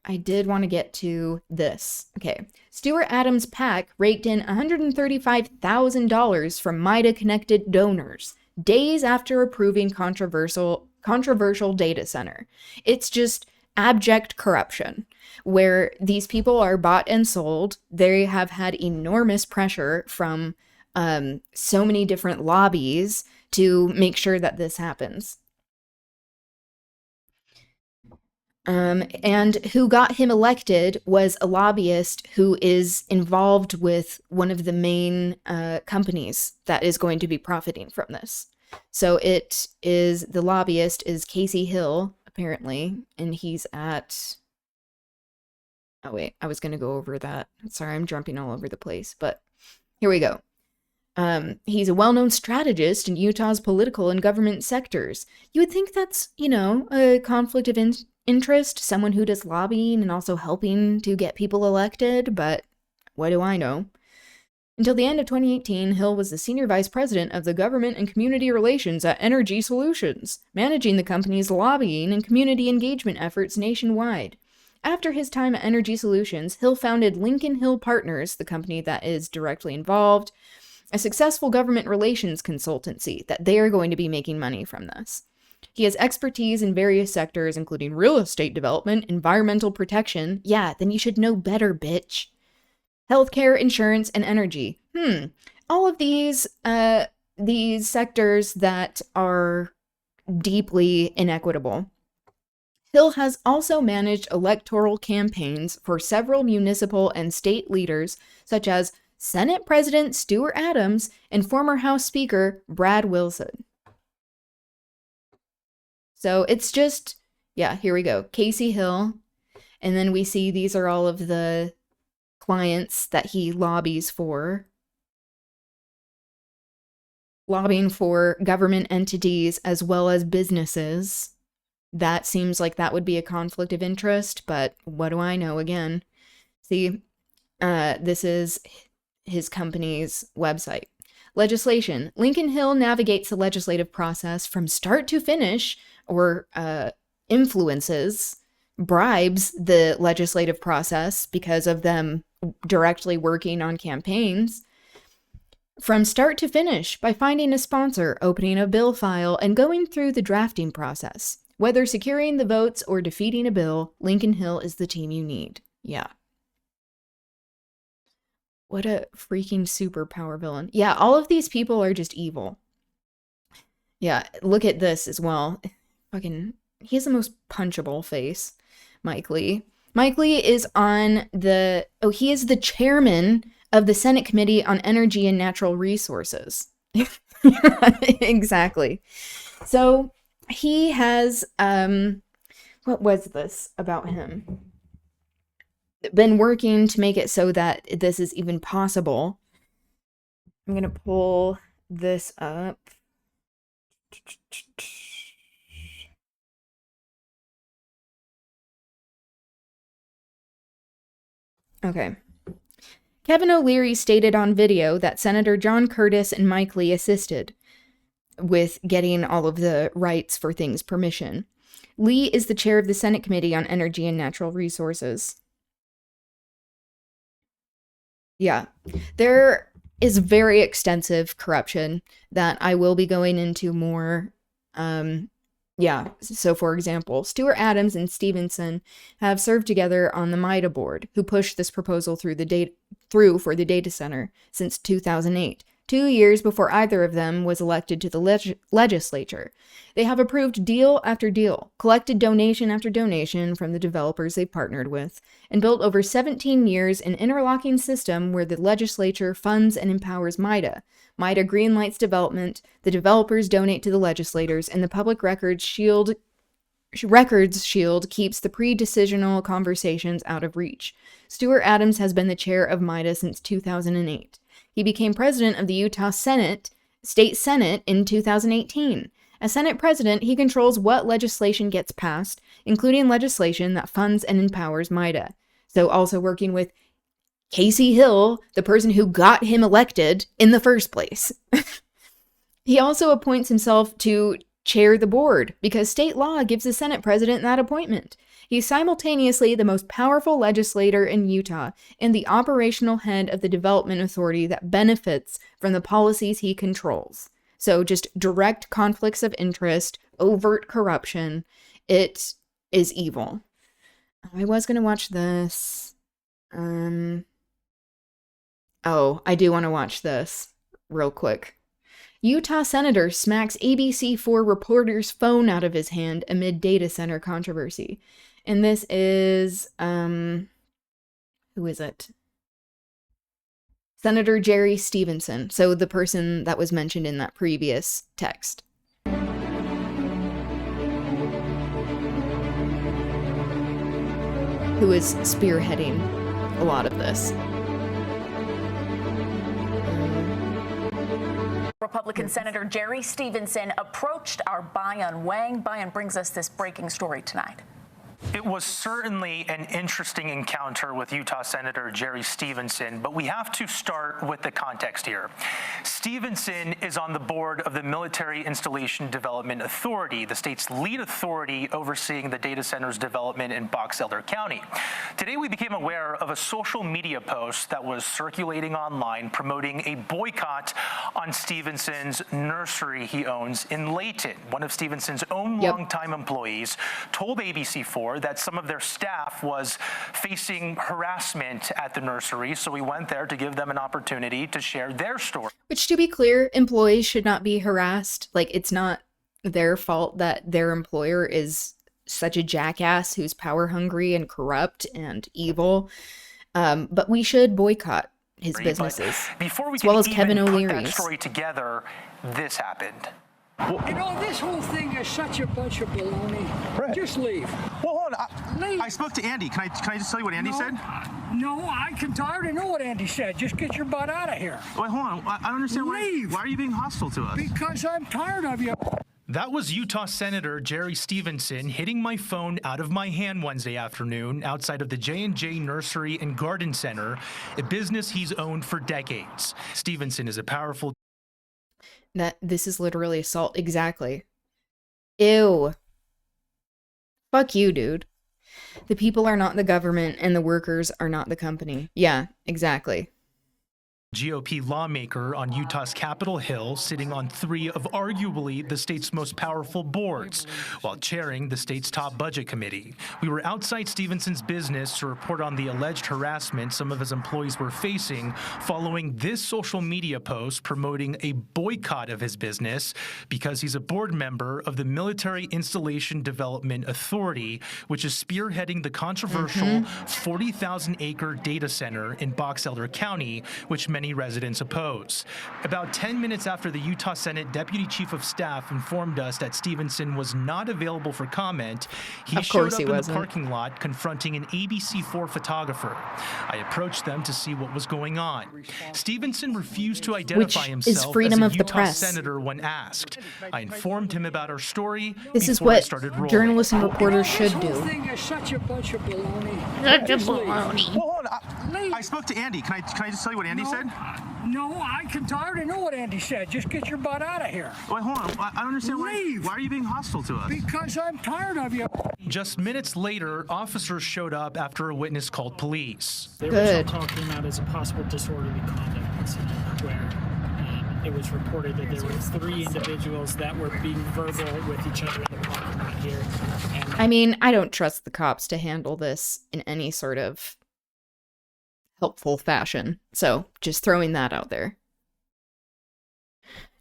I did want to get to this. Okay. Stuart Adams' PAC raked in $135,000 from MIDA-connected donors days after approving controversial data center. It's just abject corruption, where these people are bought and sold. They have had enormous pressure from so many different lobbies to make sure that this happens. And who got him elected was a lobbyist who is involved with one of the main companies that is going to be profiting from this. So the lobbyist is Casey Hill, apparently, and he's at, oh wait, I was going to go over that. Sorry, I'm jumping all over the place, but here we go. He's a well-known strategist in Utah's political and government sectors. You would think that's, a conflict of interest, someone who does lobbying and also helping to get people elected, but what do I know? Until the end of 2018, Hill was the senior vice president of the government and community relations at Energy Solutions, managing the company's lobbying and community engagement efforts nationwide. After his time at Energy Solutions, Hill founded Lincoln Hill Partners, the company that is directly involved, a successful government relations consultancy that they are going to be making money from this. He has expertise in various sectors, including real estate development, environmental protection. Yeah, then you should know better, bitch. Healthcare, insurance, and energy. All of these sectors that are deeply inequitable. Hill has also managed electoral campaigns for several municipal and state leaders, such as Senate President Stuart Adams and former House Speaker Brad Wilson. So it's just, yeah, here we go. Casey Hill. And then we see these are all of the clients that he lobbies for. Lobbying for government entities as well as businesses. That seems like that would be a conflict of interest, but what do I know again? See, this is his company's website. Legislation. Lincoln Hill navigates the legislative process from start to finish, or influences, bribes the legislative process because of them directly working on campaigns, from start to finish by finding a sponsor, opening a bill file, and going through the drafting process. Whether securing the votes or defeating a bill, Lincoln Hill is the team you need. Yeah. What a freaking superpower villain. Yeah, all of these people are just evil. Yeah, look at this as well. Fucking, he has the most punchable face. Mike Lee. Mike Lee is on the, he is the chairman of the Senate Committee on Energy and Natural Resources. Exactly. So he has, what was this about him? Been working to make it so that this is even possible. I'm gonna pull this up. Okay. Kevin O'Leary stated on video that Senator John Curtis and Mike Lee assisted with getting all of the rights for things permission. Lee is the chair of the Senate Committee on Energy and Natural Resources. Yeah, there is very extensive corruption that I will be going into more. Yeah, so for example, Stuart Adams and Stevenson have served together on the MIDA board, who pushed this proposal through for the data center since 2008, 2 years before either of them was elected to the legislature. They have approved deal after deal, collected donation after donation from the developers they partnered with, and built over 17 years an interlocking system where the legislature funds and empowers MIDA. MIDA greenlights development, the developers donate to the legislators, and the public records shield keeps the pre-decisional conversations out of reach. Stuart Adams has been the chair of MIDA since 2008. He became president of the Utah State Senate in 2018. As Senate president, he controls what legislation gets passed, including legislation that funds and empowers MIDA. So also working with Casey Hill, the person who got him elected in the first place. He also appoints himself to chair the board because state law gives the Senate president that appointment. He's simultaneously the most powerful legislator in Utah and the operational head of the development authority that benefits from the policies he controls. So just direct conflicts of interest, overt corruption. It is evil. I was going to watch this. Oh, I do want to watch this real quick. Utah senator smacks ABC4 reporter's phone out of his hand amid data center controversy. And this is, who is it? Senator Jerry Stevenson. So the person that was mentioned in that previous text. Who is spearheading a lot of this. Republican Senator Jerry Stevenson approached our Bayan Wang. Bayan brings us this breaking story tonight. It was certainly an interesting encounter with Utah Senator Jerry Stevenson, but we have to start with the context here. Stevenson is on the board of the Military Installation Development Authority, the state's lead authority overseeing the data center's development in Box Elder County. Today, we became aware of a social media post that was circulating online promoting a boycott on Stevenson's nursery he owns in Layton. One of Stevenson's own longtime employees told ABC4 that some of their staff was facing harassment at the nursery, so we went there to give them an opportunity to share their story. Which, to be clear, employees should not be harassed. Like, it's not their fault that their employer is such a jackass who's power hungry and corrupt and evil. But we should boycott his businesses, before we as well as even Kevin put that O'Leary's. story together, this happened. You know, this whole thing is such a bunch of baloney. Right. Just leave. Well, hold on. Leave. I spoke to Andy. Can I just tell you what Andy said? No, I already know what Andy said. Just get your butt out of here. Wait, hold on. I don't understand Leave. why are you being hostile to us? Because I'm tired of you. That was Utah Senator Jerry Stevenson hitting my phone out of my hand Wednesday afternoon outside of the J&J Nursery and Garden Center, a business he's owned for decades. Stevenson is a powerful... This is literally assault. Exactly. Ew. Fuck you, dude. The people are not the government and the workers are not the company. Yeah, exactly. GOP lawmaker on Utah's Capitol Hill, sitting on 3 of arguably the state's most powerful boards, while chairing the state's top budget committee. We were outside Stevenson's business to report on the alleged harassment some of his employees were facing following this social media post promoting a boycott of his business because he's a board member of the Military Installation Development Authority, which is spearheading the controversial 40,000-acre data center in Box Elder County, which many residents oppose. About 10 minutes after the Utah Senate Deputy Chief of Staff informed us that Stevenson was not available for comment, he showed up in the parking lot confronting an ABC4 photographer. I approached them to see what was going on. Stevenson refused to identify himself as a Utah senator when asked. I informed him about our story. This is what journalists and reporters should do. The whole thing is such a bunch of baloney. Such a baloney. Well, hold on. I spoke to Andy. Can I just tell you what Andy said? No, I already know what Andy said. Just get your butt out of here. Wait, hold on. I don't understand why are you being hostile to us? Because I'm tired of you. Just minutes later, officers showed up after a witness called police. They were talking about as a possible disorderly conduct incident where it was reported that there were 3 individuals that were being verbal with each other in the parking lot here. And I mean, I don't trust the cops to handle this in any sort of helpful fashion. So just throwing that out there.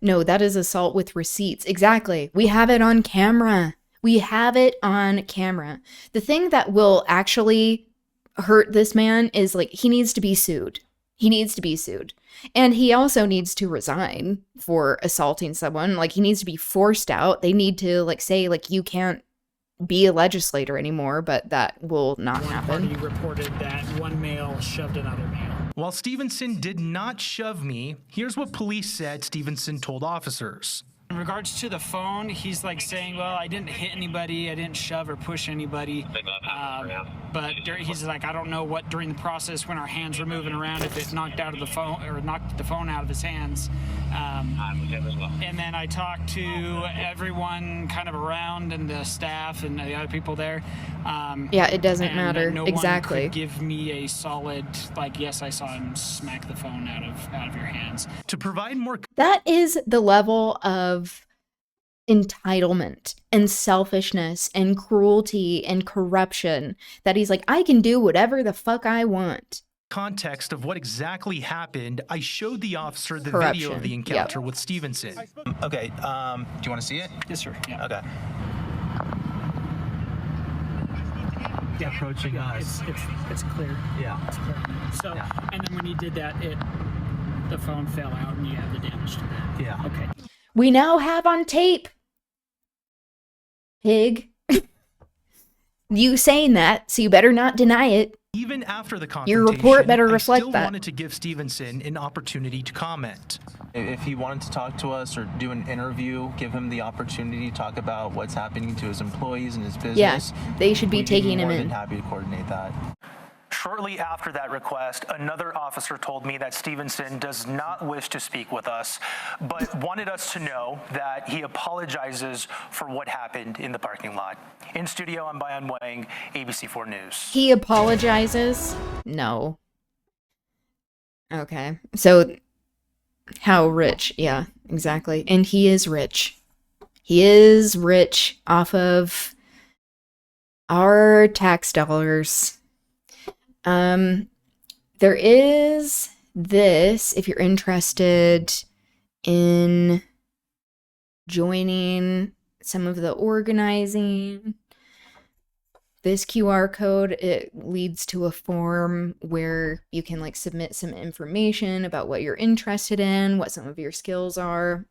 No, that is assault with receipts. Exactly. We have it on camera. We have it on camera. The thing that will actually hurt this man is like he needs to be sued. He needs to be sued. And he also needs to resign for assaulting someone. Like he needs to be forced out. They need to like say like you can't be a legislator anymore, but that will not happen. One party reported that one male shoved another male. While Stevenson did not shove me, here's what police said Stevenson told officers. In regards to the phone, he's like saying, well, I didn't hit anybody, I didn't shove or push anybody, but he's like, I don't know what during the process when our hands were moving around, if it knocked the phone out of his hands. And then I talked to everyone kind of around and the staff and the other people there. Yeah, it doesn't matter. No exactly. one could give me a solid, like, yes, I saw him smack the phone out of your hands. To provide more... That is the level of entitlement and selfishness and cruelty and corruption that he's like, I can do whatever the fuck I want. Context of what exactly happened, I showed the officer the video of the encounter with Stevenson. Okay, do you want to see it? Yes, sir. Yeah. Okay. Approaching us. It's clear. Yeah. It's clear. So, and then when you did that, the phone fell out and you have the damage to that. Yeah. Okay. We now have on tape, pig, you saying that, so you better not deny it. Even after the confrontation, your report better reflect I still that. wanted to give Stevenson an opportunity to comment. If he wanted to talk to us or do an interview, give him the opportunity to talk about what's happening to his employees and his business. Yeah, they should be taking him more in. than happy to coordinate that. Shortly after that request, another officer told me that Stevenson does not wish to speak with us, but wanted us to know that he apologizes for what happened in the parking lot. In studio, I'm Bayan Wang, ABC4 News. He apologizes? No. Okay, so how rich? Yeah, exactly. And he is rich. He is rich off of our tax dollars. There is this, if you're interested in joining some of the organizing, this QR code, it leads to a form where you can like submit some information about what you're interested in, what some of your skills are.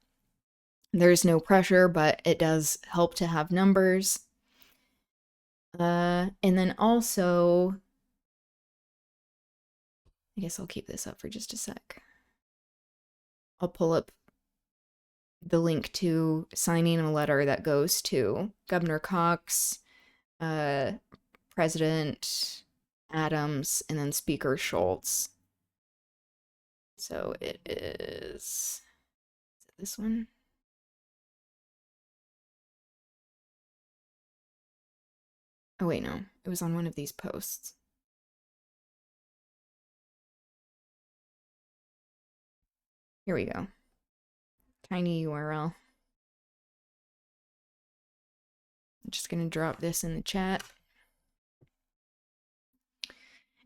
There's no pressure, but it does help to have numbers. And then also, I guess I'll keep this up for just a sec. I'll pull up the link to signing a letter that goes to Governor Cox, President Adams, and then Speaker Schultz. So it is it this one? Oh wait, no. It was on one of these posts. Here we go. Tiny URL. I'm just going to drop this in the chat.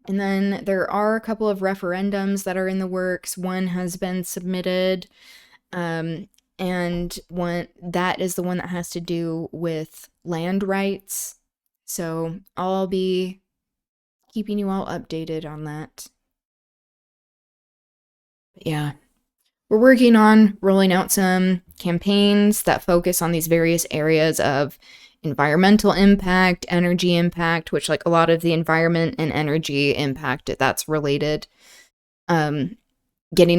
And then there are a couple of referendums that are in the works. One has been submitted, and one that is the one that has to do with land rights. So I'll be keeping you all updated on that. But yeah. We're working on rolling out some campaigns that focus on these various areas of environmental impact, energy impact, which like a lot of the environment and energy impact that's related. Getting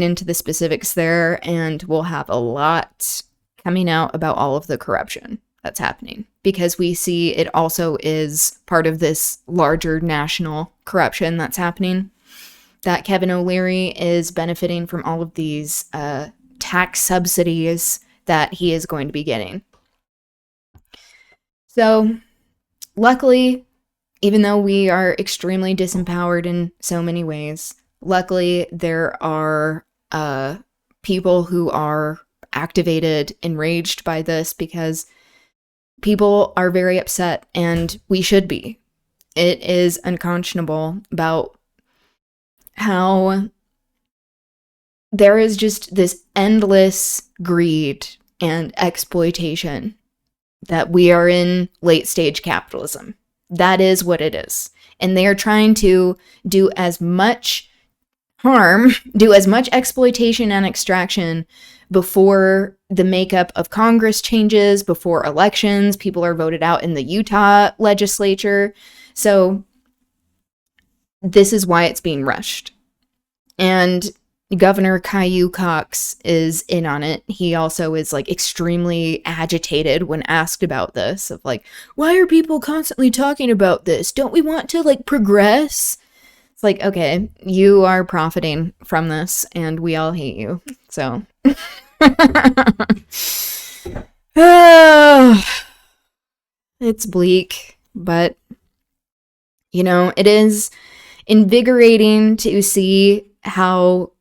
into the specifics there, and we'll have a lot coming out about all of the corruption that's happening, because we see it also is part of this larger national corruption that's happening. That Kevin O'Leary is benefiting from all of these tax subsidies that he is going to be getting. So, luckily, even though we are extremely disempowered in so many ways, luckily there are people who are activated, enraged by this, because people are very upset, and we should be. It is unconscionable about how there is just this endless greed and exploitation, that we are in late stage capitalism. That is what it is. And they are trying to do as much harm, do as much exploitation and extraction before the makeup of Congress changes, before elections. People are voted out in the Utah legislature. So this is why it's being rushed. And Governor Caillou Cox is in on it. He also is like extremely agitated when asked about this, of like, why are people constantly talking about this? Don't we want to like progress? It's like, okay, you are profiting from this and we all hate you. So it's bleak, but you know, it is invigorating to see how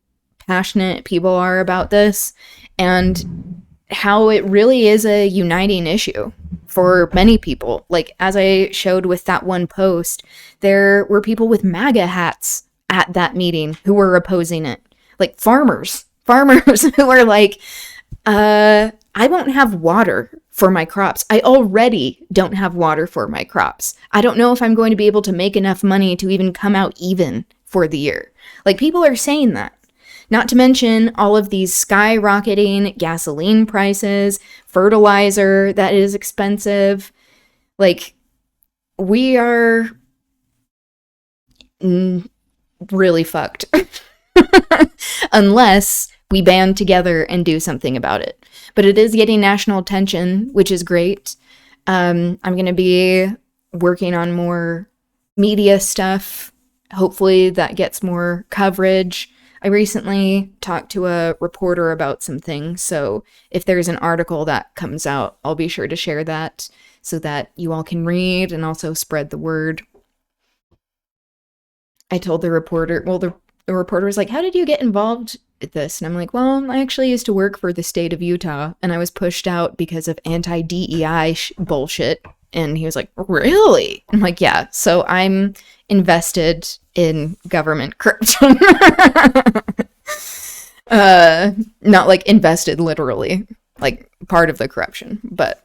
passionate people are about this, and how it really is a uniting issue for many people. Like, as I showed with that one post, there were people with MAGA hats at that meeting who were opposing it. Like farmers who are like, I won't have water for my crops. I already don't have water for my crops. I don't know if I'm going to be able to make enough money to even come out even for the year. Like, people are saying that. Not to mention all of these skyrocketing gasoline prices, fertilizer that is expensive. Like, we are really fucked. Unless we band together and do something about it. But it is getting national attention, which is great. I'm going to be working on more media stuff. Hopefully that gets more coverage. I recently talked to a reporter about some things, so if there's an article that comes out, I'll be sure to share that so that you all can read and also spread the word. I told the reporter, well, the reporter was like, how did you get involved with this? And I'm like, well, I actually used to work for the state of Utah, and I was pushed out because of anti-DEI bullshit. And he was like, really? I'm like, yeah, so I'm invested in government corruption. Not like invested literally, like part of the corruption, but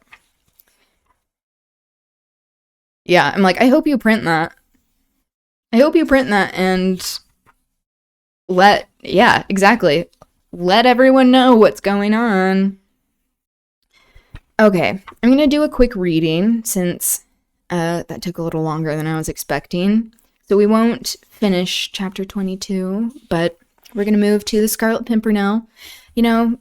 yeah, I'm like, I hope you print that. I hope you print that and yeah, exactly. Let everyone know what's going on. Okay, I'm going to do a quick reading since that took a little longer than I was expecting. So we won't finish chapter 22, but we're going to move to the Scarlet Pimpernel. You know,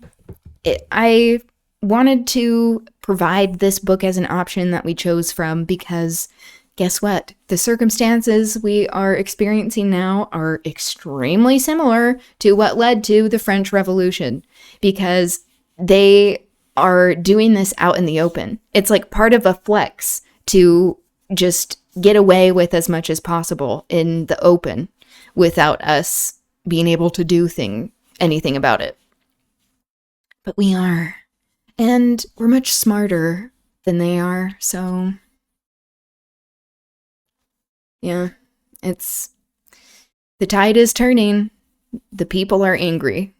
I wanted to provide this book as an option that we chose from because guess what? The circumstances we are experiencing now are extremely similar to what led to the French Revolution because they are doing this out in the open. It's like part of a flex to just get away with as much as possible in the open without us being able to do anything about it. But we are. And we're much smarter than they are, so yeah, the tide is turning. The people are angry.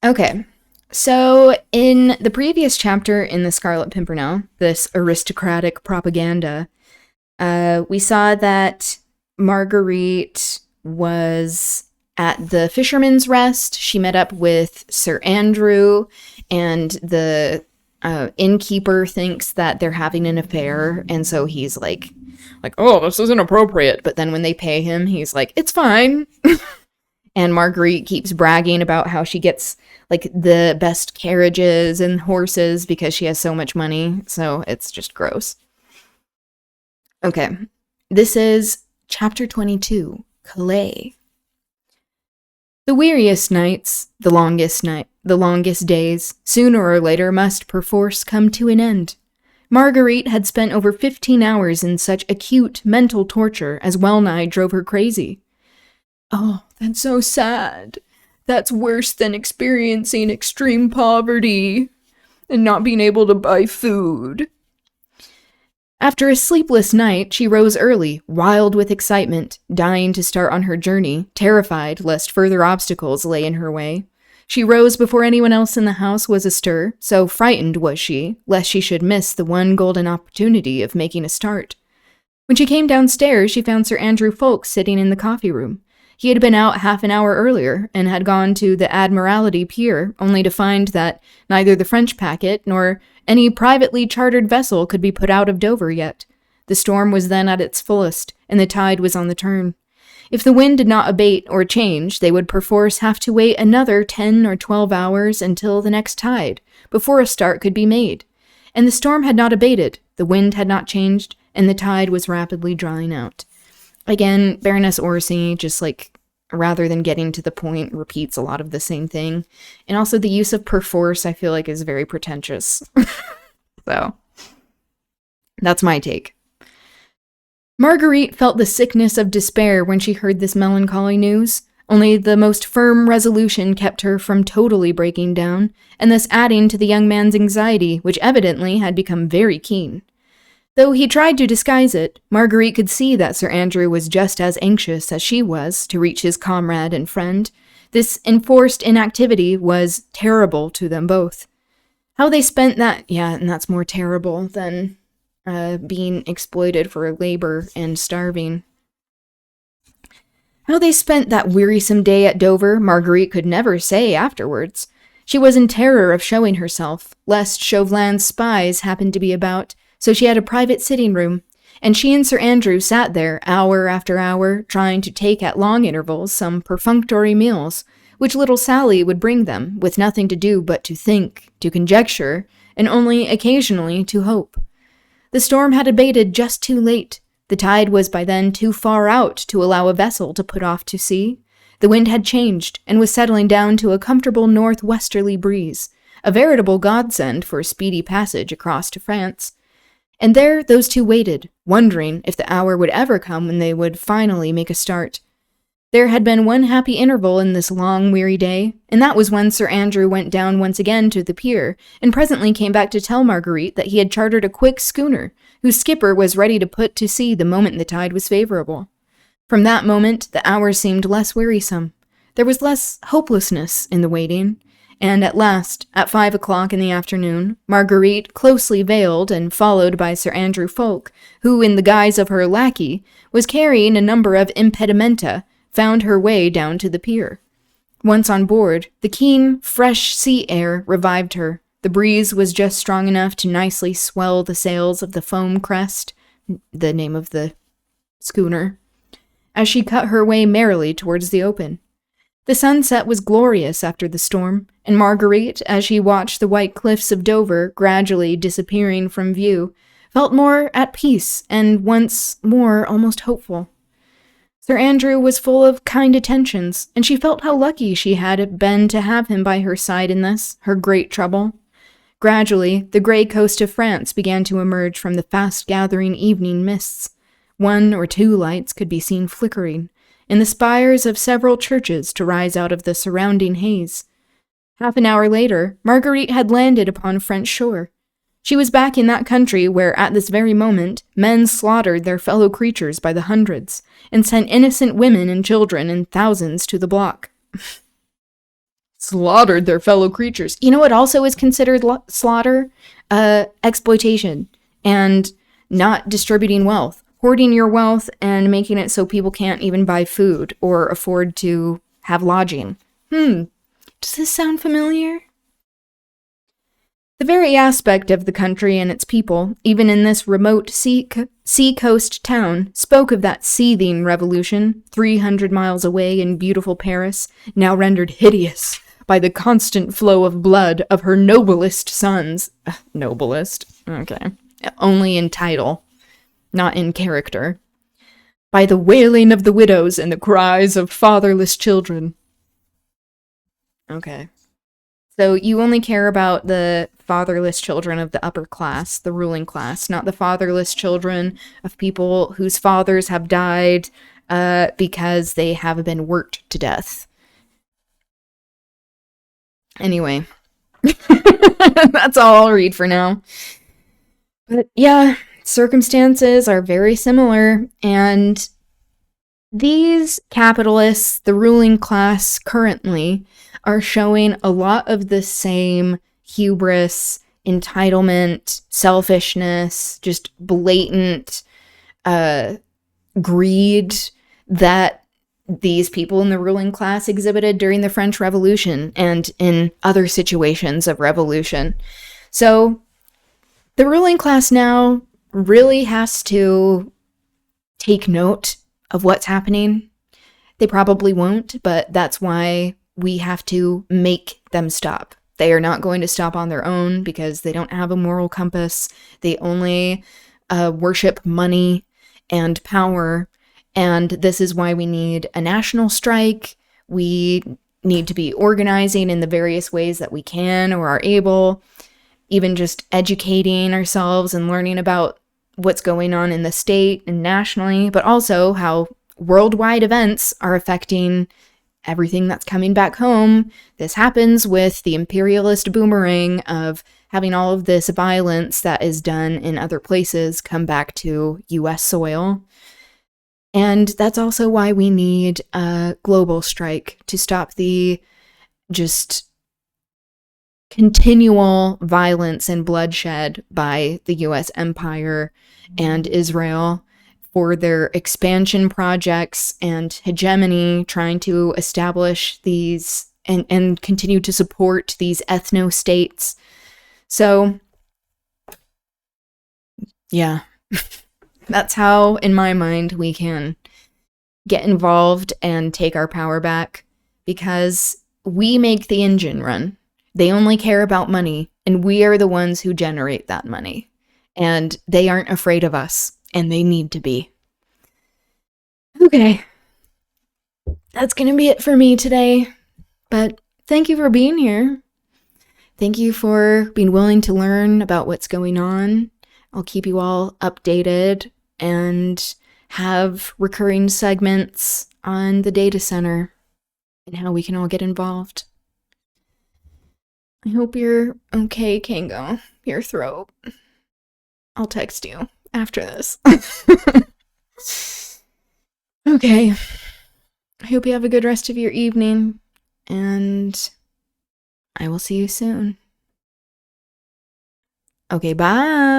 Okay, so in the previous chapter in the Scarlet Pimpernel, this aristocratic propaganda, we saw that Marguerite was at the Fisherman's Rest. She met up with Sir Andrew, and the innkeeper thinks that they're having an affair, and so he's like, oh, this isn't appropriate. But then when they pay him, he's like, it's fine. And Marguerite keeps bragging about how she gets like the best carriages and horses because she has so much money. So it's just gross. Okay, this is chapter 22, Calais. The weariest nights, the longest days, sooner or later must perforce come to an end. Marguerite had spent over 15 hours in such acute mental torture as well-nigh drove her crazy. Oh, that's so sad. That's worse than experiencing extreme poverty and not being able to buy food. After a sleepless night, she rose early, wild with excitement, dying to start on her journey, terrified lest further obstacles lay in her way. She rose before anyone else in the house was astir, so frightened was she, lest she should miss the one golden opportunity of making a start. When she came downstairs, she found Sir Andrew Ffoulkes sitting in the coffee room. He had been out half an hour earlier, and had gone to the Admiralty Pier, only to find that neither the French packet nor any privately chartered vessel could be put out of Dover yet. The storm was then at its fullest, and the tide was on the turn. If the wind did not abate or change, they would perforce have to wait another 10 or 12 hours until the next tide, before a start could be made. And the storm had not abated, the wind had not changed, and the tide was rapidly drawing out. Again, Baroness Orsi, just like, rather than getting to the point, repeats a lot of the same thing. And also the use of perforce, I feel like, is very pretentious. So, that's my take. Marguerite felt the sickness of despair when she heard this melancholy news. Only the most firm resolution kept her from totally breaking down, and thus adding to the young man's anxiety, which evidently had become very keen. Though he tried to disguise it, Marguerite could see that Sir Andrew was just as anxious as she was to reach his comrade and friend. This enforced inactivity was terrible to them both. How they spent that, and that's more terrible than being exploited for labor and starving. How they spent that wearisome day at Dover, Marguerite could never say afterwards. She was in terror of showing herself, lest Chauvelin's spies happened to be about, so she had a private sitting room, and she and Sir Andrew sat there hour after hour, trying to take at long intervals some perfunctory meals, which little Sally would bring them, with nothing to do but to think, to conjecture, and only occasionally to hope. The storm had abated just too late. The tide was by then too far out to allow a vessel to put off to sea. The wind had changed, and was settling down to a comfortable northwesterly breeze, a veritable godsend for a speedy passage across to France. And there those two waited, wondering if the hour would ever come when they would finally make a start. There had been one happy interval in this long, weary day, and that was when Sir Andrew went down once again to the pier, and presently came back to tell Marguerite that he had chartered a quick schooner, whose skipper was ready to put to sea the moment the tide was favorable. From that moment, the hours seemed less wearisome. There was less hopelessness in the waiting, and at last, at 5 o'clock in the afternoon, Marguerite, closely veiled and followed by Sir Andrew Ffoulkes, who, in the guise of her lackey, was carrying a number of impedimenta, found her way down to the pier. Once on board, the keen, fresh sea air revived her. The breeze was just strong enough to nicely swell the sails of the Foam Crest, the name of the schooner, as she cut her way merrily towards the open. The sunset was glorious after the storm, and Marguerite, as she watched the white cliffs of Dover gradually disappearing from view, felt more at peace and once more almost hopeful. Sir Andrew was full of kind attentions, and she felt how lucky she had been to have him by her side in this, her great trouble. Gradually, the grey coast of France began to emerge from the fast-gathering evening mists. 1 or 2 lights could be seen flickering, and the spires of several churches to rise out of the surrounding haze. Half an hour later, Marguerite had landed upon French shore. She was back in that country where, at this very moment, men slaughtered their fellow creatures by the hundreds, and sent innocent women and children in thousands to the block. Slaughtered their fellow creatures. You know what also is considered slaughter? Exploitation, and not distributing wealth. Hoarding your wealth and making it so people can't even buy food or afford to have lodging. Does this sound familiar? The very aspect of the country and its people, even in this remote sea-coast town, spoke of that seething revolution 300 miles away in beautiful Paris, now rendered hideous by the constant flow of blood of her noblest sons. Noblest? Okay. Only in title, not in character. By the wailing of the widows and the cries of fatherless children. Okay. So you only care about the fatherless children of the upper class, the ruling class, not the fatherless children of people whose fathers have died because they have been worked to death. Anyway, that's all I'll read for now. But yeah, circumstances are very similar, and these capitalists, the ruling class currently, are showing a lot of the same hubris, entitlement, selfishness, just blatant greed that these people in the ruling class exhibited during the French Revolution and in other situations of revolution. So the ruling class now really has to take note of what's happening. They probably won't, but that's why we have to make them stop. They are not going to stop on their own because they don't have a moral compass. They only worship money and power. And this is why we need a national strike. We need to be organizing in the various ways that we can or are able, even just educating ourselves and learning about what's going on in the state and nationally, but also how worldwide events are affecting everything that's coming back home. This happens with the imperialist boomerang of having all of this violence that is done in other places come back to US soil. And that's also why we need a global strike to stop the just continual violence and bloodshed by the US empire and Israel for their expansion projects and hegemony, trying to establish these and continue to support these ethno-states. So, yeah. That's how, in my mind, we can get involved and take our power back, because we make the engine run. They only care about money, and we are the ones who generate that money. And they aren't afraid of us, and they need to be. Okay. That's gonna be it for me today. But thank you for being here. Thank you for being willing to learn about what's going on. I'll keep you all updated and have recurring segments on the data center and how we can all get involved. I hope you're okay, Kango. Your throat. I'll text you after this. Okay. I hope you have a good rest of your evening, and I will see you soon. Okay, bye.